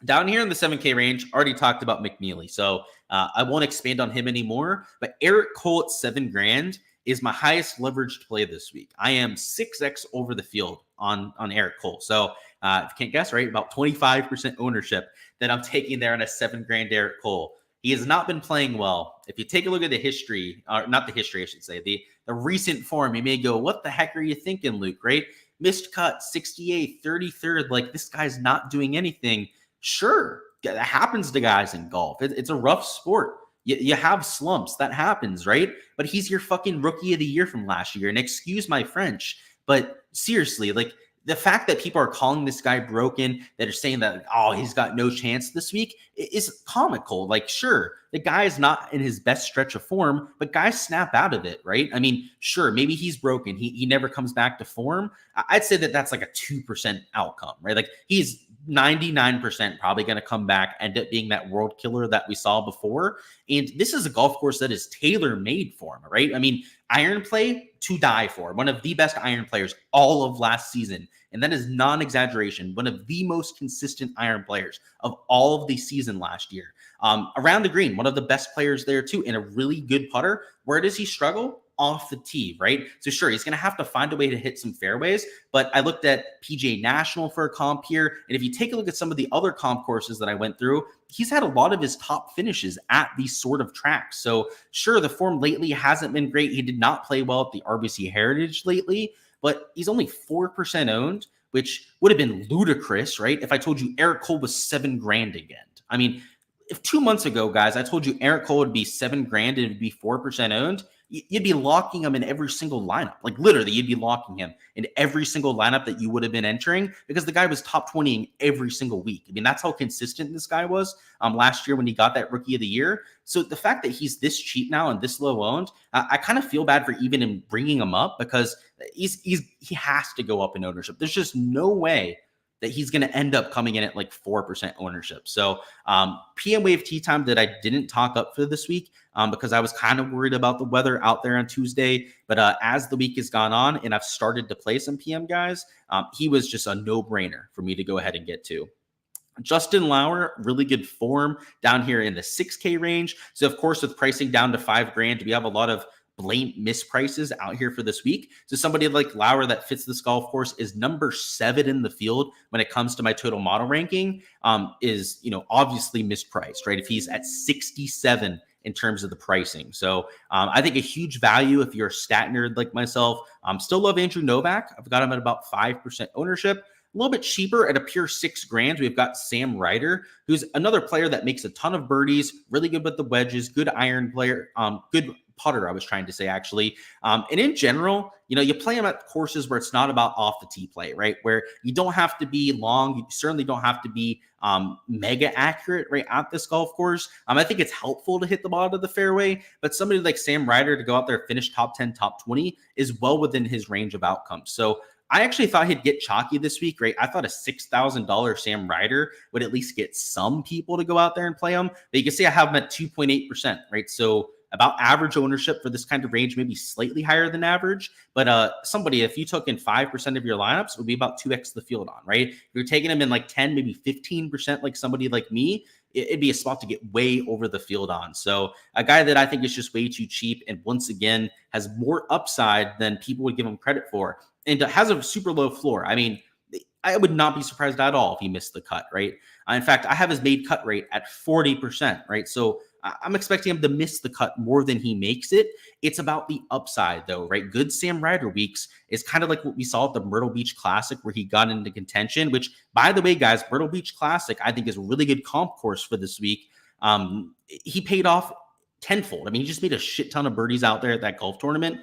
Down here in the 7K range, already talked about McNeely, so I won't expand on him anymore. But Eric Cole at $7,000 is my highest leveraged play this week. I am 6x over the field on Eric Cole. So if you can't guess, right, about 25% ownership that I'm taking there on a $7,000 Eric Cole. He has not been playing well. If you take a look at the history, or not the history, I should say, the recent form, you may go, what the heck are you thinking, Luke, right? Missed cut, 68th, 33rd. Like, this guy's not doing anything. Sure, that happens to guys in golf. It's a rough sport. You have slumps. That happens, right? But he's your fucking rookie of the year from last year. And excuse my French, but seriously, like, the fact that people are calling this guy broken, that are saying that, oh, he's got no chance this week, is comical. Like, sure, the guy is not in his best stretch of form, but guys snap out of it, right? I mean, sure, maybe he's broken. He never comes back to form. I'd say that that's like a 2% outcome, right? Like, he's 99% probably going to come back, end up being that world killer that we saw before. And this is a golf course that is tailor-made for him, right? I mean, iron play to die for. One of the best iron players all of last season. And that is non-exaggeration. One of the most consistent iron players of all of the season last year. Around the green, one of the best players there too, and a really good putter. Where does he struggle? Off the tee, right? So sure, he's going to have to find a way to hit some fairways, but I looked at PGA National for a comp here, and if you take a look at some of the other comp courses that I went through, he's had a lot of his top finishes at these sort of tracks. So sure, the form lately hasn't been great. He did not play well at the RBC Heritage lately, but he's only 4% owned, which would have been ludicrous, right? If I told you Eric Cole was $7,000 again. I mean, if 2 months ago, guys, I told you Eric Cole would be $7,000 and it would be 4% owned, you'd be locking him in every single lineup. Like, literally, you'd be locking him in every single lineup that you would have been entering, because the guy was top 20 every single week. I mean, that's how consistent this guy was last year when he got that rookie of the year. So the fact that he's this cheap now and this low owned, I kind of feel bad for even in bringing him up, because he has to go up in ownership. There's just no way that he's going to end up coming in at like 4% ownership. So PM Wave Tee Time that I didn't talk up for this week because I was kind of worried about the weather out there on Tuesday. But as the week has gone on and I've started to play some PM guys, he was just a no-brainer for me to go ahead and get to. Justin Lauer, really good form down here in the 6K range. So of course, with pricing down to $5,000, we have a lot of blatant misprices out here for this week. So somebody like Lauer that fits this golf course is number 7 in the field when it comes to my total model ranking, is, obviously mispriced, right? If he's at 67 in terms of the pricing. So I think a huge value if you're a stat nerd like myself. Still love Andrew Novak. I've got him at about 5% ownership. A little bit cheaper at a pure $6,000. We've got Sam Ryder, who's another player that makes a ton of birdies, really good with the wedges, good iron player, good putter, I was trying to say, actually. And in general, you play him at courses where it's not about off the tee play, right? Where you don't have to be long. You certainly don't have to be mega accurate, right, at this golf course. I think it's helpful to hit the bottom of the fairway, but somebody like Sam Ryder to go out there, finish top 10, top 20 is well within his range of outcomes. So I actually thought he'd get chalky this week, right? I thought a $6,000 Sam Ryder would at least get some people to go out there and play him. But you can see I have him at 2.8%, right? So about average ownership for this kind of range, maybe slightly higher than average. But somebody, if you took in 5% of your lineups, it would be about 2x the field on, right? If you're taking them in like 10, maybe 15%, like somebody like me, it'd be a spot to get way over the field on. So a guy that I think is just way too cheap, and once again has more upside than people would give him credit for, and has a super low floor. I mean, I would not be surprised at all if he missed the cut, right? In fact, I have his made cut rate at 40%, right? So I'm expecting him to miss the cut more than he makes it. It's about the upside, though, right? Good Sam Ryder weeks is kind of like what we saw at the Myrtle Beach Classic, where he got into contention, which, by the way, guys, Myrtle Beach Classic, I think, is a really good comp course for this week. He paid off tenfold. I mean, he just made a shit ton of birdies out there at that golf tournament.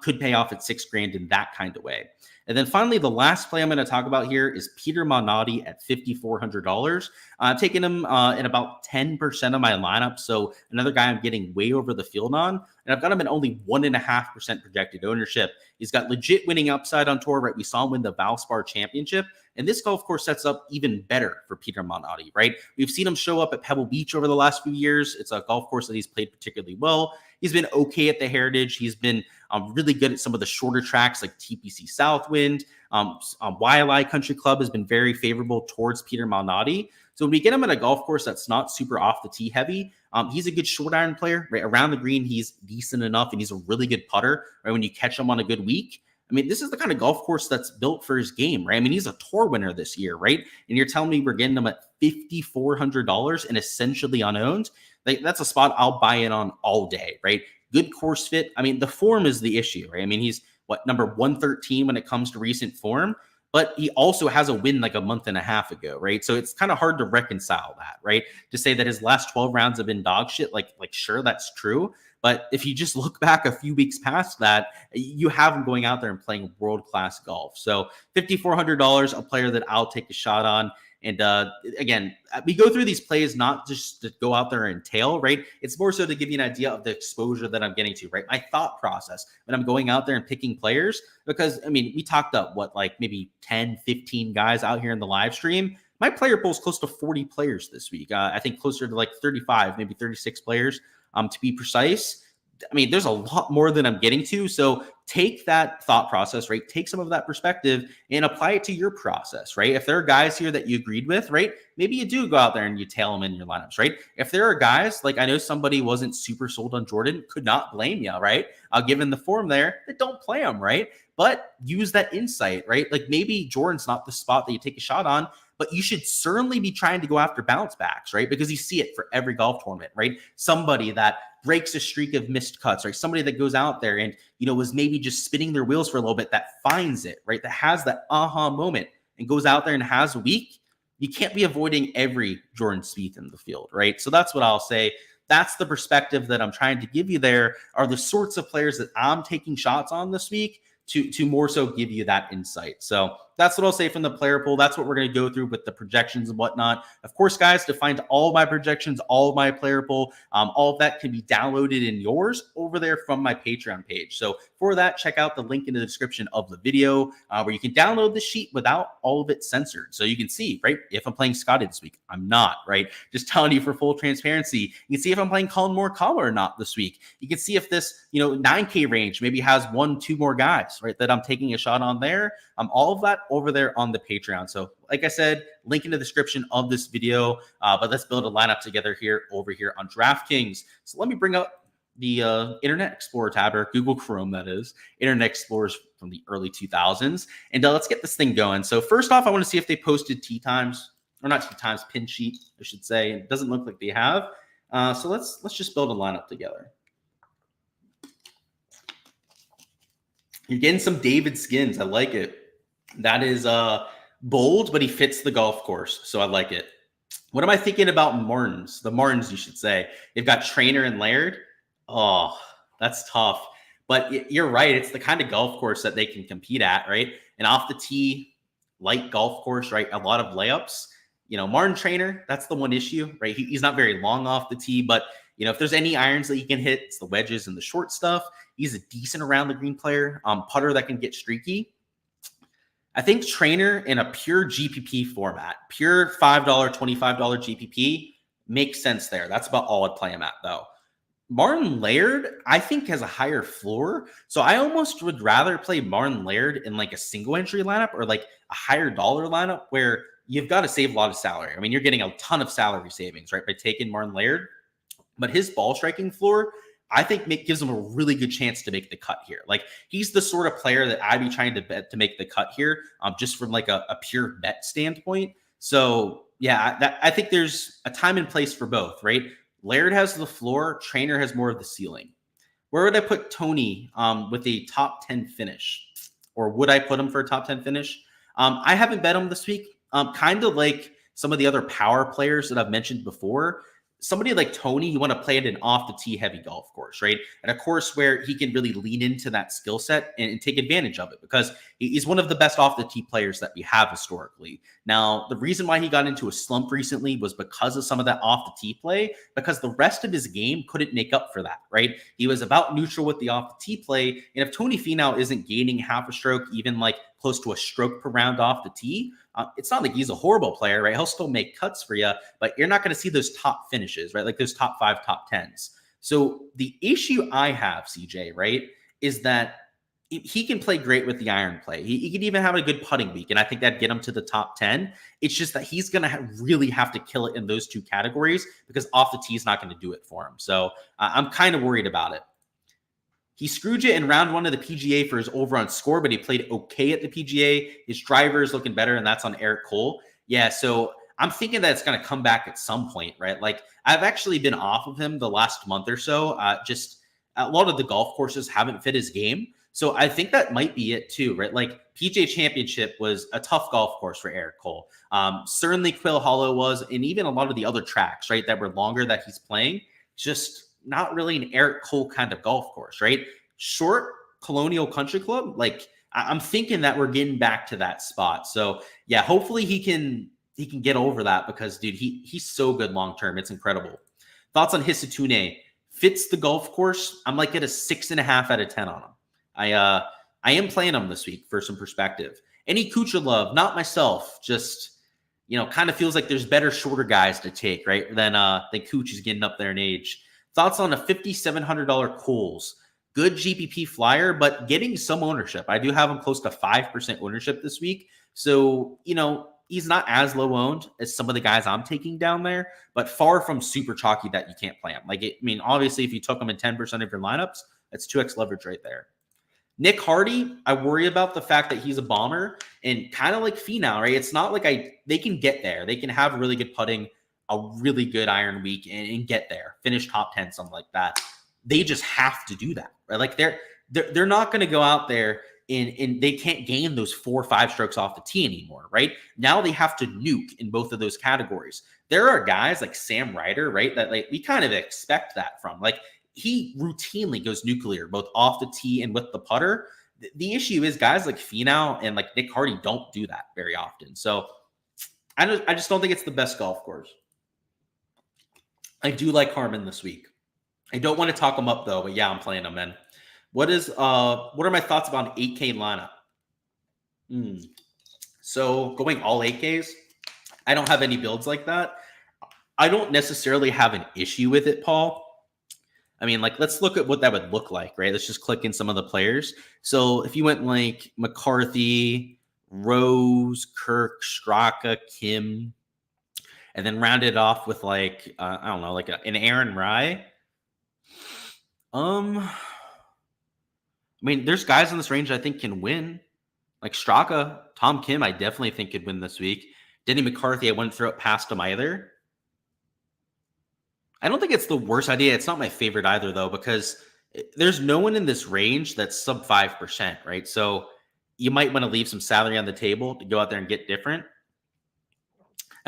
Could pay off at $6,000 in that kind of way. And then finally, the last play I'm going to talk about here is Peter Malnati at $5,400. I'm taking him in about 10% of my lineup. So another guy I'm getting way over the field on. And I've got him at only 1.5% projected ownership. He's got legit winning upside on tour, right? We saw him win the Valspar Championship. And this golf course sets up even better for Peter Malnati, right? We've seen him show up at Pebble Beach over the last few years. It's a golf course that he's played particularly well. He's been okay at the Heritage. He's been really good at some of the shorter tracks like TPC Southwind. YLI Country Club has been very favorable towards Peter Malnati. So So when we get him at a golf course that's not super off the tee heavy, he's a good short iron player, right? Around the green, he's decent enough, and he's a really good putter, right? When you catch him on a good week. I mean, this is the kind of golf course that's built for his game, right? I mean, he's a tour winner this year, right? And you're telling me we're getting him at $5,400 and essentially unowned. Like, that's a spot I'll buy in on all day, right? Good course fit. I mean, the form is the issue, right? I mean, he's number 113 when it comes to recent form, but he also has a win like a month and a half ago, right? So it's kind of hard to reconcile that, right? To say that his last 12 rounds have been dog shit, like sure, that's true. But if you just look back a few weeks past that, you have him going out there and playing world-class golf. So $5,400, a player that I'll take a shot on. And again, we go through these plays not just to go out there and tail, right? It's more so to give you an idea of the exposure that I'm getting to, right? My thought process when I'm going out there and picking players, because I mean, we talked up maybe 10, 15 guys out here in the live stream. My player pool is close to 40 players this week. I think closer to like 35, maybe 36 players to be precise. I mean, there's a lot more than I'm getting to. So take that thought process, right? Take some of that perspective and apply it to your process, right? If there are guys here that you agreed with, right? Maybe you do go out there and you tail them in your lineups, right? If there are guys, like I know somebody wasn't super sold on Jordan, could not blame you, right? Given the form there, that don't play him, right? But use that insight, right? Like maybe Jordan's not the spot that you take a shot on, but you should certainly be trying to go after bounce backs, right? Because you see it for every golf tournament, right? Somebody that breaks a streak of missed cuts, right? Somebody that goes out there and, was maybe just spinning their wheels for a little bit, that finds it, right? That has that aha moment and goes out there and has a week. You can't be avoiding every Jordan Spieth in the field, right? So that's what I'll say. That's the perspective that I'm trying to give you there, are the sorts of players that I'm taking shots on this week to more so give you that insight. So that's what I'll say from the player pool. That's what we're going to go through with the projections and whatnot. Of course, guys, to find all of my projections, all of my player pool, all of that can be downloaded in yours over there from my Patreon page. So for that, check out the link in the description of the video where you can download the sheet without all of it censored. So you can see, right, if I'm playing Scotty this week, I'm not, right? Just telling you for full transparency. You can see if I'm playing Colin Morikawa or not this week. You can see if this, 9K range maybe has 1-2 more guys, right, that I'm taking a shot on there. All of that over there on the Patreon. So like I said, link in the description of this video, but let's build a lineup together over here on Draftkings. So let me bring up the Internet Explorer tab, or Google Chrome, that is. Internet Explorers from the early 2000s. And let's get this thing going. So first off, I want to see if they posted tee times, or not tee times, pin sheet, I should say. It doesn't look like they have. So let's just build a lineup together. You're getting some David Skins. I like it. That is bold, but he fits the golf course, so I like it. What am I thinking about Martins? The Martins, you should say. They've got Trainer and Laird. Oh, that's tough. But you're right. It's the kind of golf course that they can compete at, right? And off the tee, light golf course, right? A lot of layups. Martin Trainer, that's the one issue, right? He's not very long off the tee, but if there's any irons that he can hit, it's the wedges and the short stuff. He's a decent around the green player, putter that can get streaky. I think Trainer in a pure GPP format, pure $5, $25 GPP makes sense there. That's about all I'd play him at, though. Martin Laird, I think, has a higher floor. So I almost would rather play Martin Laird in like a single entry lineup or like a higher dollar lineup where you've got to save a lot of salary. I mean, you're getting a ton of salary savings, right, by taking Martin Laird. But his ball striking floor, I think, gives him a really good chance to make the cut here. Like, he's the sort of player that I'd be trying to bet to make the cut here, just from like a pure bet standpoint. So yeah, I think there's a time and place for both, right? Laird has the floor, Trainer has more of the ceiling. Where would I put Tony with a top 10 finish? Or would I put him for a top 10 finish? I haven't bet him this week. Kind of like some of the other power players that I've mentioned before. Somebody like Tony, you want to play at an off-the-tee heavy golf course, right? At a course where he can really lean into that skill set and take advantage of it, because he's one of the best off-the-tee players that we have historically. Now, the reason why he got into a slump recently was because of some of that off-the-tee play, because the rest of his game couldn't make up for that, right? He was about neutral with the off-the-tee play, and if Tony Finau isn't gaining half a stroke, even like close to a stroke per round off the tee, it's not like he's a horrible player, right? He'll still make cuts for you, but you're not going to see those top finishes, right? Like those top 5, top 10s. So the issue I have, CJ, right, is that he can play great with the iron play. He can even have a good putting week, and I think that'd get him to the top 10. It's just that he's going to really have to kill it in those two categories because off the tee is not going to do it for him. So I'm kind of worried about it. He screwed you in round 1 of the PGA for his over-on score, but he played okay at the PGA. His driver is looking better, and that's on Eric Cole. Yeah, so I'm thinking that it's going to come back at some point, right? Like, I've actually been off of him the last month or so. Just a lot of the golf courses haven't fit his game. So I think that might be it too, right? Like PGA Championship was a tough golf course for Eric Cole. Certainly Quill Hollow was, and even a lot of the other tracks, right, that were longer that he's playing, just not really an Eric Cole kind of golf course, right? Short Colonial Country Club, like I'm thinking that we're getting back to that spot. So yeah, hopefully he can get over that because dude, he's so good long term. It's incredible. Thoughts on Hisatune? Fits the golf course. I'm like at a 6.5 out of 10 on him. I am playing him this week for some perspective. Any Kucha love, not myself. Just, kind of feels like there's better shorter guys to take, right? Than Kuch is getting up there in age. Thoughts on a $5,700 Coles? Good GPP flyer, but getting some ownership. I do have him close to 5% ownership this week. So, he's not as low owned as some of the guys I'm taking down there, but far from super chalky that you can't play him. Obviously, if you took him in 10% of your lineups, that's 2x leverage right there. Nick Hardy, I worry about the fact that he's a bomber and kind of like Finau, right? It's not like they can get there. They can have really good putting, a really good iron week and get there, finish top 10, something like that. They just have to do that, right? Like they're not going to go out there and they can't gain those 4 or 5 strokes off the tee anymore, right? Now they have to nuke in both of those categories. There are guys like Sam Ryder, right? That like we kind of expect that from. Like he routinely goes nuclear, both off the tee and with the putter. The issue is guys like Finau and like Nick Hardy don't do that very often. So I just don't think it's the best golf course. I do like Harmon this week. I don't want to talk him up though, but yeah, I'm playing him, man. What are my thoughts about an 8K lineup? So going all 8Ks, I don't have any builds like that. I don't necessarily have an issue with it, Paul. I mean, like, let's look at what that would look like, right? Let's just click in some of the players. So if you went like McCarthy, Rose, Kirk, Straka, Kim, and then round it off with like, I don't know, like an Aaron Rye. I mean, there's guys in this range I think can win. Like Straka, Tom Kim, I definitely think could win this week. Denny McCarthy, I wouldn't throw it past him either. I don't think it's the worst idea. It's not my favorite either, though, because there's no one in this range that's sub 5%, right? So you might want to leave some salary on the table to go out there and get different.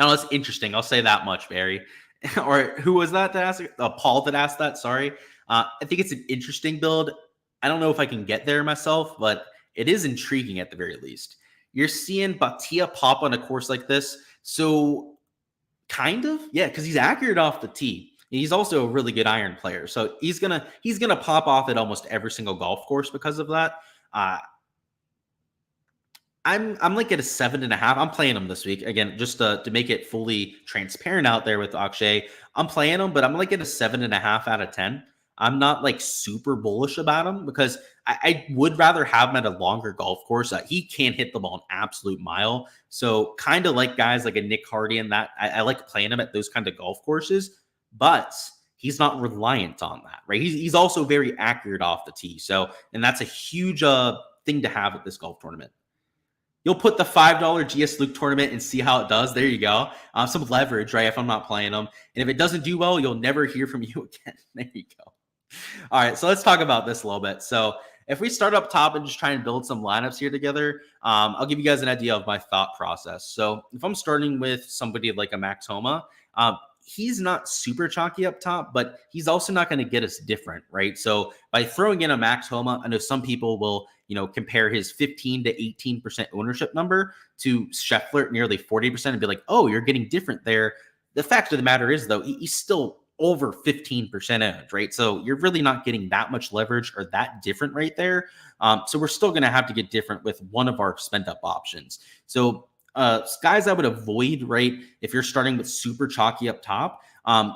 I know that's interesting. I'll say that much, Barry. Or who was that to ask? Paul that asked that. Sorry. I think it's an interesting build. I don't know if I can get there myself, but it is intriguing at the very least. You're seeing Batia pop on a course like this. So kind of, yeah, because he's accurate off the tee. He's also a really good iron player. So he's gonna pop off at almost every single golf course because of that. I'm like at a 7.5. I'm playing him this week. Again, just to make it fully transparent out there with Akshay. I'm playing him, but I'm like at a 7.5 out of 10. I'm not like super bullish about him because I would rather have him at a longer golf course. He can hit the ball an absolute mile. So kind of like guys like a Nick Hardy and that. I like playing him at those kind of golf courses, but he's not reliant on that, right? He's also very accurate off the tee. So, and that's a huge thing to have at this golf tournament. You'll put the $5 Gsluke tournament and see how it does. There you go. Some leverage, right? If I'm not playing them. And if it doesn't do well, you'll never hear from you again. There you go. All right, so let's talk about this a little bit. So if we start up top and just try and build some lineups here together, I'll give you guys an idea of my thought process. So if I'm starting with somebody like a Max Homa, he's not super chalky up top, but he's also not going to get us different, right? So by throwing in a Max Homa, I know some people will, compare his 15 to 18% ownership number to Scheffler at nearly 40% and be like, oh, you're getting different there. The fact of the matter is, though, he's still over 15% owned, right? So you're really not getting that much leverage or that different right there. So we're still going to have to get different with one of our spend up options. So guys I would avoid, right, if you're starting with super chalky up top,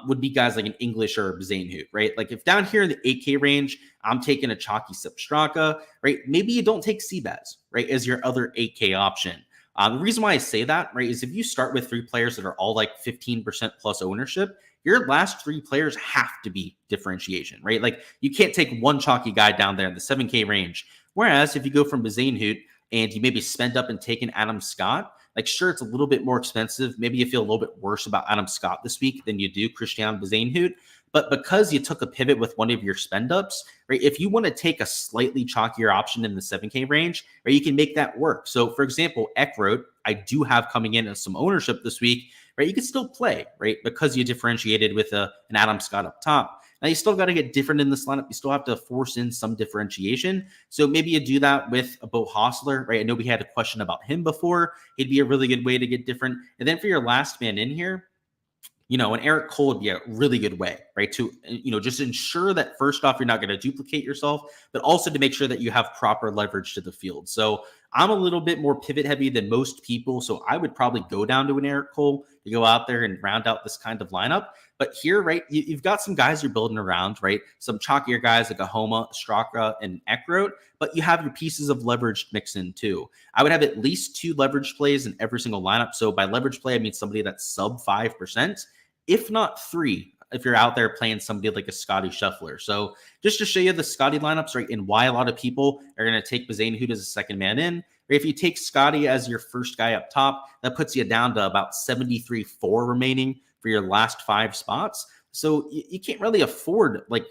would be guys like an English or a Bazane right? Like if down here in the 8K range, I'm taking a chalky Straka, right? Maybe you don't take Seabass, right, as your other 8K option. The reason why I say that, right, is if you start with 3 players that are all like 15% plus ownership, your last 3 players have to be differentiation, right? Like you can't take one chalky guy down there in the 7K range. Whereas if you go from Bazane and you maybe spend up and take an Adam Scott, like sure, it's a little bit more expensive. Maybe you feel a little bit worse about Adam Scott this week than you do Christian Bazane. But because you took a pivot with one of your spend ups, right? If you want to take a slightly chalkier option in the 7K range, right, you can make that work. So for example, Eckroat, I do have coming in as some ownership this week, right? You can still play, right? Because you differentiated with an Adam Scott up top. Now you still got to get different in this lineup. You still have to force in some differentiation. So maybe you do that with a Bo Hostler, right? I know we had a question about him before. He'd be a really good way to get different. And then for your last man in here, an Eric Cole would be a really good way, right? To, just ensure that first off, you're not going to duplicate yourself, but also to make sure that you have proper leverage to the field. So I'm a little bit more pivot heavy than most people. So I would probably go down to an Eric Cole to go out there and round out this kind of lineup. But here, right, you've got some guys you're building around, right? Some chalkier guys like a Homa, Straka, and Eckroat, but you have your pieces of leverage mixed in too. I would have at least 2 leverage plays in every single lineup. So by leverage play, I mean somebody that's sub 5%, if not 3, if you're out there playing somebody like a Scotty Scheffler. So just to show you the Scotty lineups, right, and why a lot of people are going to take Bazane as a second man in. Or if you take Scotty as your first guy up top, that puts you down to about 73.4 remaining for your last 5 spots. So you can't really afford, like,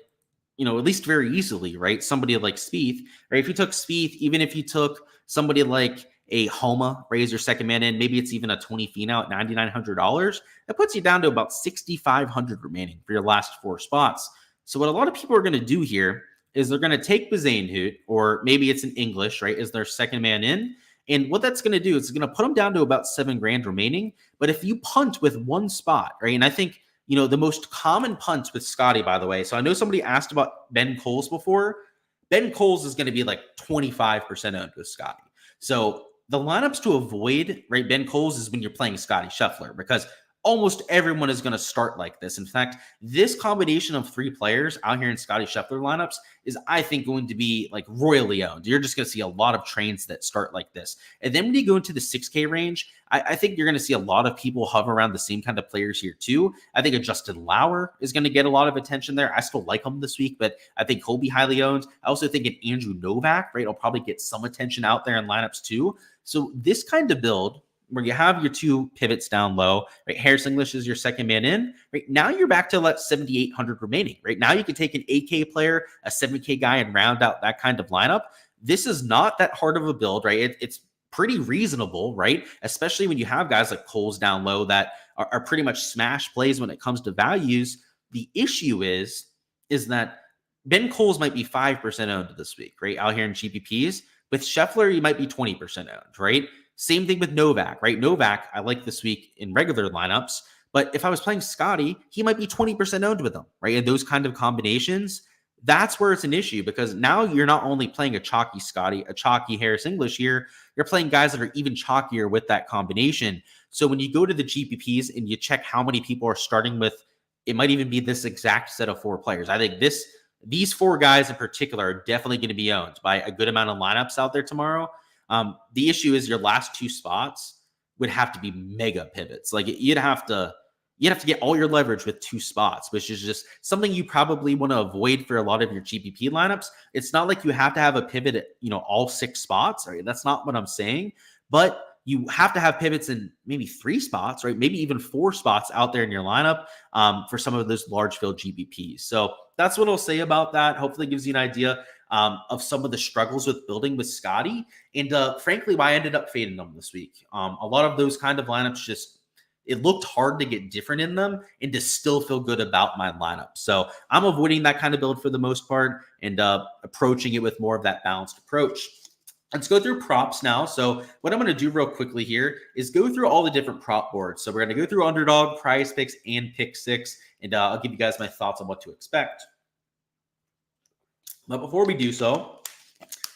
at least very easily, right? Somebody like Spieth, right? If you took Spieth, even if you took somebody like a Homa, raise your second man in, maybe it's even a 20 fee now at $9,900, that puts you down to about 6,500 remaining for your last 4 spots. So what a lot of people are going to do here is they're going to take Bazane, or maybe it's in English, right, as their second man in. And what that's going to do is it's going to put them down to about $7,000 remaining. But if you punt with 1 spot, right, and I think, the most common punts with Scotty, by the way, so I know somebody asked about Ben Coles before. Ben Coles is going to be like 25% owned with Scotty. So the lineups to avoid, right, Ben Coles is when you're playing Scotty Scheffler, because almost everyone is going to start like this. In fact, this combination of 3 players out here in Scotty Scheffler lineups is, I think, going to be like royally owned. You're just going to see a lot of trains that start like this. And then when you go into the 6K range, I think you're going to see a lot of people hover around the same kind of players here too. I think a Justin Lauer is going to get a lot of attention there. I still like him this week, but I think he'll be highly owned. I also think an Andrew Novak, right, will probably get some attention out there in lineups too. So this kind of build, where you have your 2 pivots down low, right? Harris English is your second man in, right? Now you're back to like 7,800 remaining, right? Now you can take an 8K player, a 7K guy, and round out that kind of lineup. This is not that hard of a build, right? It's pretty reasonable, right? Especially when you have guys like Coles down low that are pretty much smash plays when it comes to values. The issue is that Ben Coles might be 5% owned this week, right? Out here in GPPs. With Scheffler, you might be 20% owned, right? Same thing with Novak, right? Novak, I like this week in regular lineups, but if I was playing Scotty, he might be 20% owned with them, right? And those kind of combinations, that's where it's an issue, because now you're not only playing a chalky Scotty, a chalky Harris English here, you're playing guys that are even chalkier with that combination. So when you go to the GPPs and you check how many people are starting with, it might even be this exact set of 4 players. I think these 4 guys in particular are definitely going to be owned by a good amount of lineups out there tomorrow. The issue is your last 2 spots would have to be mega pivots. Like you'd have to get all your leverage with 2 spots, which is just something you probably want to avoid for a lot of your GPP lineups. It's not like you have to have a pivot at, all 6 spots, right? That's not what I'm saying, but you have to have pivots in maybe 3 spots, right? Maybe even 4 spots out there in your lineup for some of those large field GPPs. So that's what I'll say about that. Hopefully it gives you an idea of some of the struggles with building with Scotty, and frankly, why I ended up fading them this week. A lot of those kind of lineups it looked hard to get different in them and to still feel good about my lineup. So I'm avoiding that kind of build for the most part and approaching it with more of that balanced approach. Let's go through props now. So what I'm going to do real quickly here is go through all the different prop boards. So we're going to go through Underdog, Prize Picks, and Pick 6, and I'll give you guys my thoughts on what to expect. But before we do so,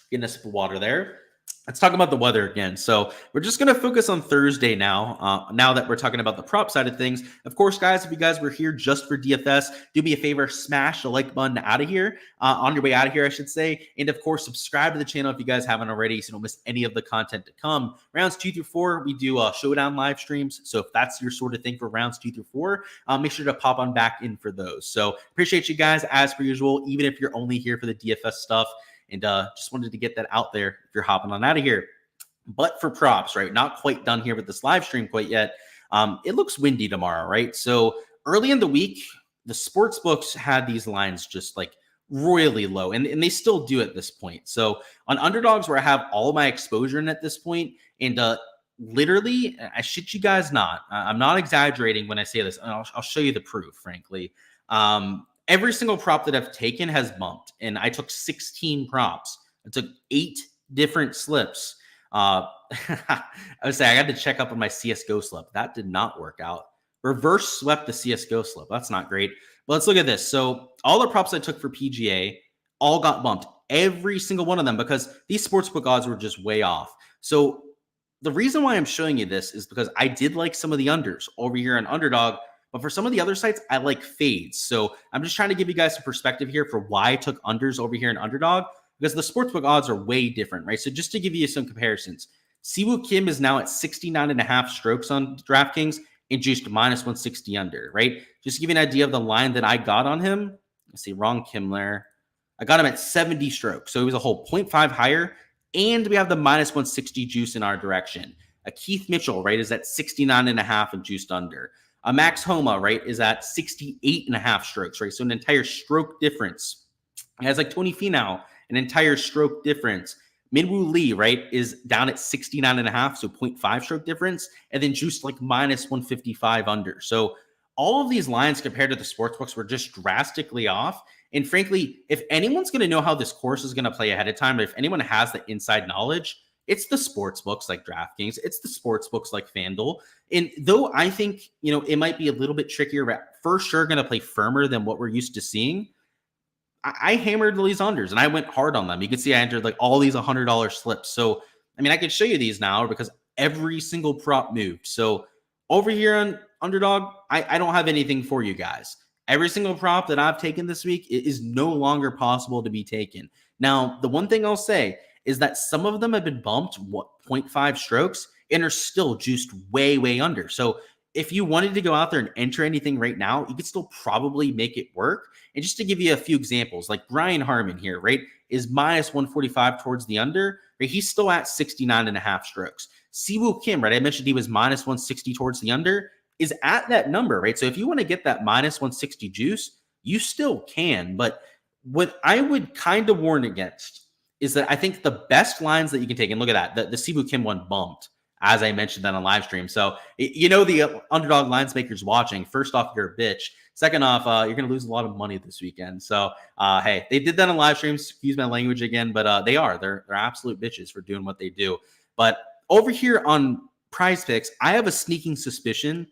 getting a sip of water there. let's talk about the weather again. So we're just going to focus on Thursday now. Now that we're talking about the prop side of things, of course, guys, if you guys were here just for DFS, do me a favor, smash the like button out of here, on your way out of here, I should say. And of course, subscribe to the channel if you guys haven't already, so you don't miss any of the content to come. Rounds 2 through 4, we do showdown live streams. So if that's your sort of thing for rounds 2 through 4, make sure to pop on back in for those. So appreciate you guys as per usual, even if you're only here for the DFS stuff. And just wanted to get that out there if you're hopping on out of here. But for props, right? Not quite done here with this live stream quite yet. It looks windy tomorrow, right? So early in the week, the sports books had these lines just like royally low, and they still do at this point. So on underdogs, where I have all my exposure in at this point, and literally, I shit you guys not, I'm not exaggerating when I say this, and I'll show you the proof, frankly. Every single prop that I've taken has bumped, and I took 16 props. I took 8 different slips. I would say I had to check up on my CSGO slip. That did not work out. Reverse swept the CSGO slip. That's not great. But let's look at this. So all the props I took for PGA all got bumped. Every single one of them, because these sportsbook odds were just way off. So the reason why I'm showing you this is because I did like some of the unders over here on Underdog. But for some of the other sites, I like fades. So I'm just trying to give you guys some perspective here for why I took unders over here in Underdog, because the sportsbook odds are way different, right? So just to give you some comparisons, Siwoo Kim is now at 69.5 strokes on DraftKings and juiced minus 160 under, right? Just to give you an idea of the line that I got on him. Let's see, wrong Kim there. I got him at 70 strokes. So he was a whole 0.5 higher. And we have the minus 160 juice in our direction. A Keith Mitchell, right, is at 69.5 and juiced under. A Max Homa, right, is at 68.5 strokes, right? So an entire stroke difference. It has like Tony Finau, an entire stroke difference. Minwoo Lee, right, is down at 69.5, so 0.5 stroke difference, and then juiced like minus 155 under. So all of these lines compared to the sportsbooks were just drastically off. And frankly, if anyone's going to know how this course is going to play ahead of time, if anyone has the inside knowledge, it's the sports books like DraftKings. It's the sports books like Fanduel. And though I think, it might be a little bit trickier, but for sure going to play firmer than what we're used to seeing, I hammered these unders and I went hard on them. You can see I entered like all these $100 slips. So, I could show you these now because every single prop moved. So over here on Underdog, I don't have anything for you guys. Every single prop that I've taken this week is no longer possible to be taken. Now, the one thing I'll say is that some of them have been bumped 0.5 strokes and are still juiced way, way under. So if you wanted to go out there and enter anything right now, you could still probably make it work. And just to give you a few examples, like Brian Harmon here, right, is minus 145 towards the under, right? He's still at 69.5 strokes. Siwoo Kim, right, I mentioned he was minus 160 towards the under, is at that number, right? So if you want to get that minus 160 juice, you still can. But what I would kind of warn against is that I think the best lines that you can take, and look at that, the Siwoo Kim one bumped, as I mentioned that on live stream. So, the Underdog lines makers watching, first off, you're a bitch. Second off, you're going to lose a lot of money this weekend. So, hey, they did that on live streams. Excuse my language again, but they're absolute bitches for doing what they do. But over here on Prize Picks, I have a sneaking suspicion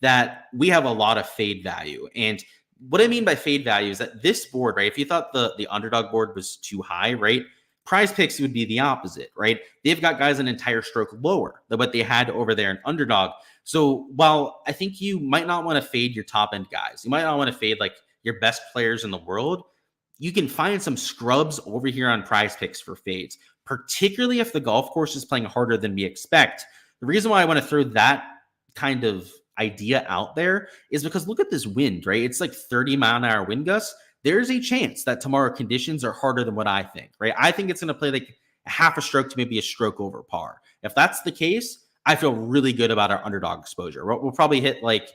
that we have a lot of fade value. And what I mean by fade value is that this board, right, if you thought the Underdog board was too high, right, Prize Picks would be the opposite, right? They've got guys an entire stroke lower than what they had over there in Underdog. So while I think you might not want to fade your top end guys, you might not want to fade like your best players in the world, you can find some scrubs over here on Prize Picks for fades, particularly if the golf course is playing harder than we expect. The reason why I want to throw that kind of idea out there is because look at this wind, right? It's like 30-mile-an-hour wind gusts. There's a chance that tomorrow conditions are harder than what I think, right? I think it's going to play like a half a stroke to maybe a stroke over par. If that's the case, I feel really good about our Underdog exposure. We'll probably hit like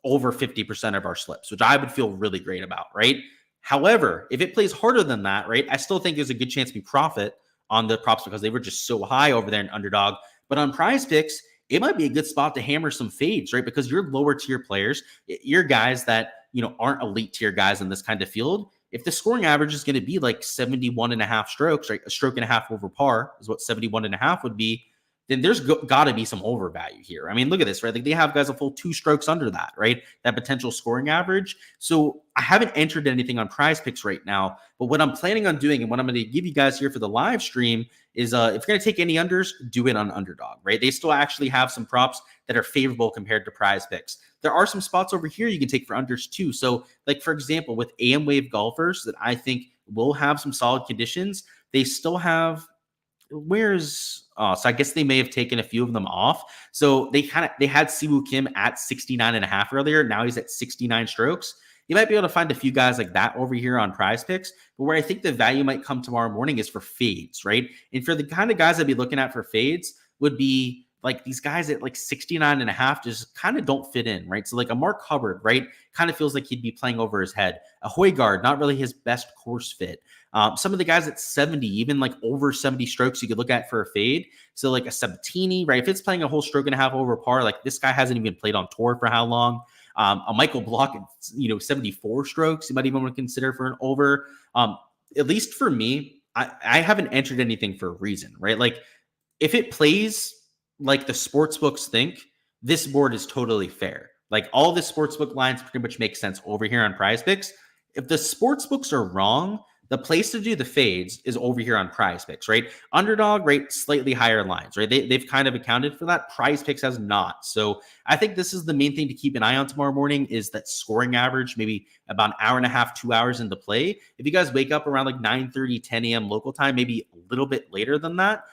over 50% of our slips, which I would feel really great about, right? However, if it plays harder than that, right, I still think there's a good chance we profit on the props because they were just so high over there in Underdog. But on Prize Picks, it might be a good spot to hammer some fades, right? Because you're lower tier players, you're guys that, aren't elite tier guys in this kind of field. If the scoring average is going to be like 71.5 strokes, right? A stroke and a half over par is what 71.5 would be. then there's got to be some overvalue here. I mean, look at this, right? Like they have guys a full 2 strokes under that, right? That potential scoring average. So I haven't entered anything on Prize Picks right now, but what I'm planning on doing and what I'm going to give you guys here for the live stream is if you're going to take any unders, do it on Underdog, right? They still actually have some props that are favorable compared to Prize Picks. There are some spots over here you can take for unders too. So like, for example, with AM Wave golfers that I think will have some solid conditions, they still have, so I guess they may have taken a few of them off. So they had Siwoo Kim at 69.5 earlier. Now he's at 69 strokes. You might be able to find a few guys like that over here on Prize Picks. But where I think the value might come tomorrow morning is for fades, right? And for the kind of guys I'd be looking at for fades would be like these guys at like 69.5 just kind of don't fit in, right? So like a Mark Hubbard, right? Kind of feels like he'd be playing over his head. A Højgaard, not really his best course fit. Some of the guys at 70, even like over 70 strokes, you could look at for a fade. So like a Sabatini, right? If it's playing a whole stroke and a half over par, like this guy hasn't even played on tour for how long? A Michael Block, 74 strokes, you might even want to consider for an over. At least for me, I haven't entered anything for a reason, right? Like if it plays like the sports books think, this board is totally fair. Like all the sportsbook lines pretty much make sense over here on Prize Picks. If the sports books are wrong, the place to do the fades is over here on Prize Picks, right? Underdog, right? Slightly higher lines, right? They've kind of accounted for that. Prize Picks has not. So I think this is the main thing to keep an eye on tomorrow morning is that scoring average, maybe about an hour and a half, 2 hours into play. If you guys wake up around like 9:30, 10 a.m. local time, maybe a little bit later than that,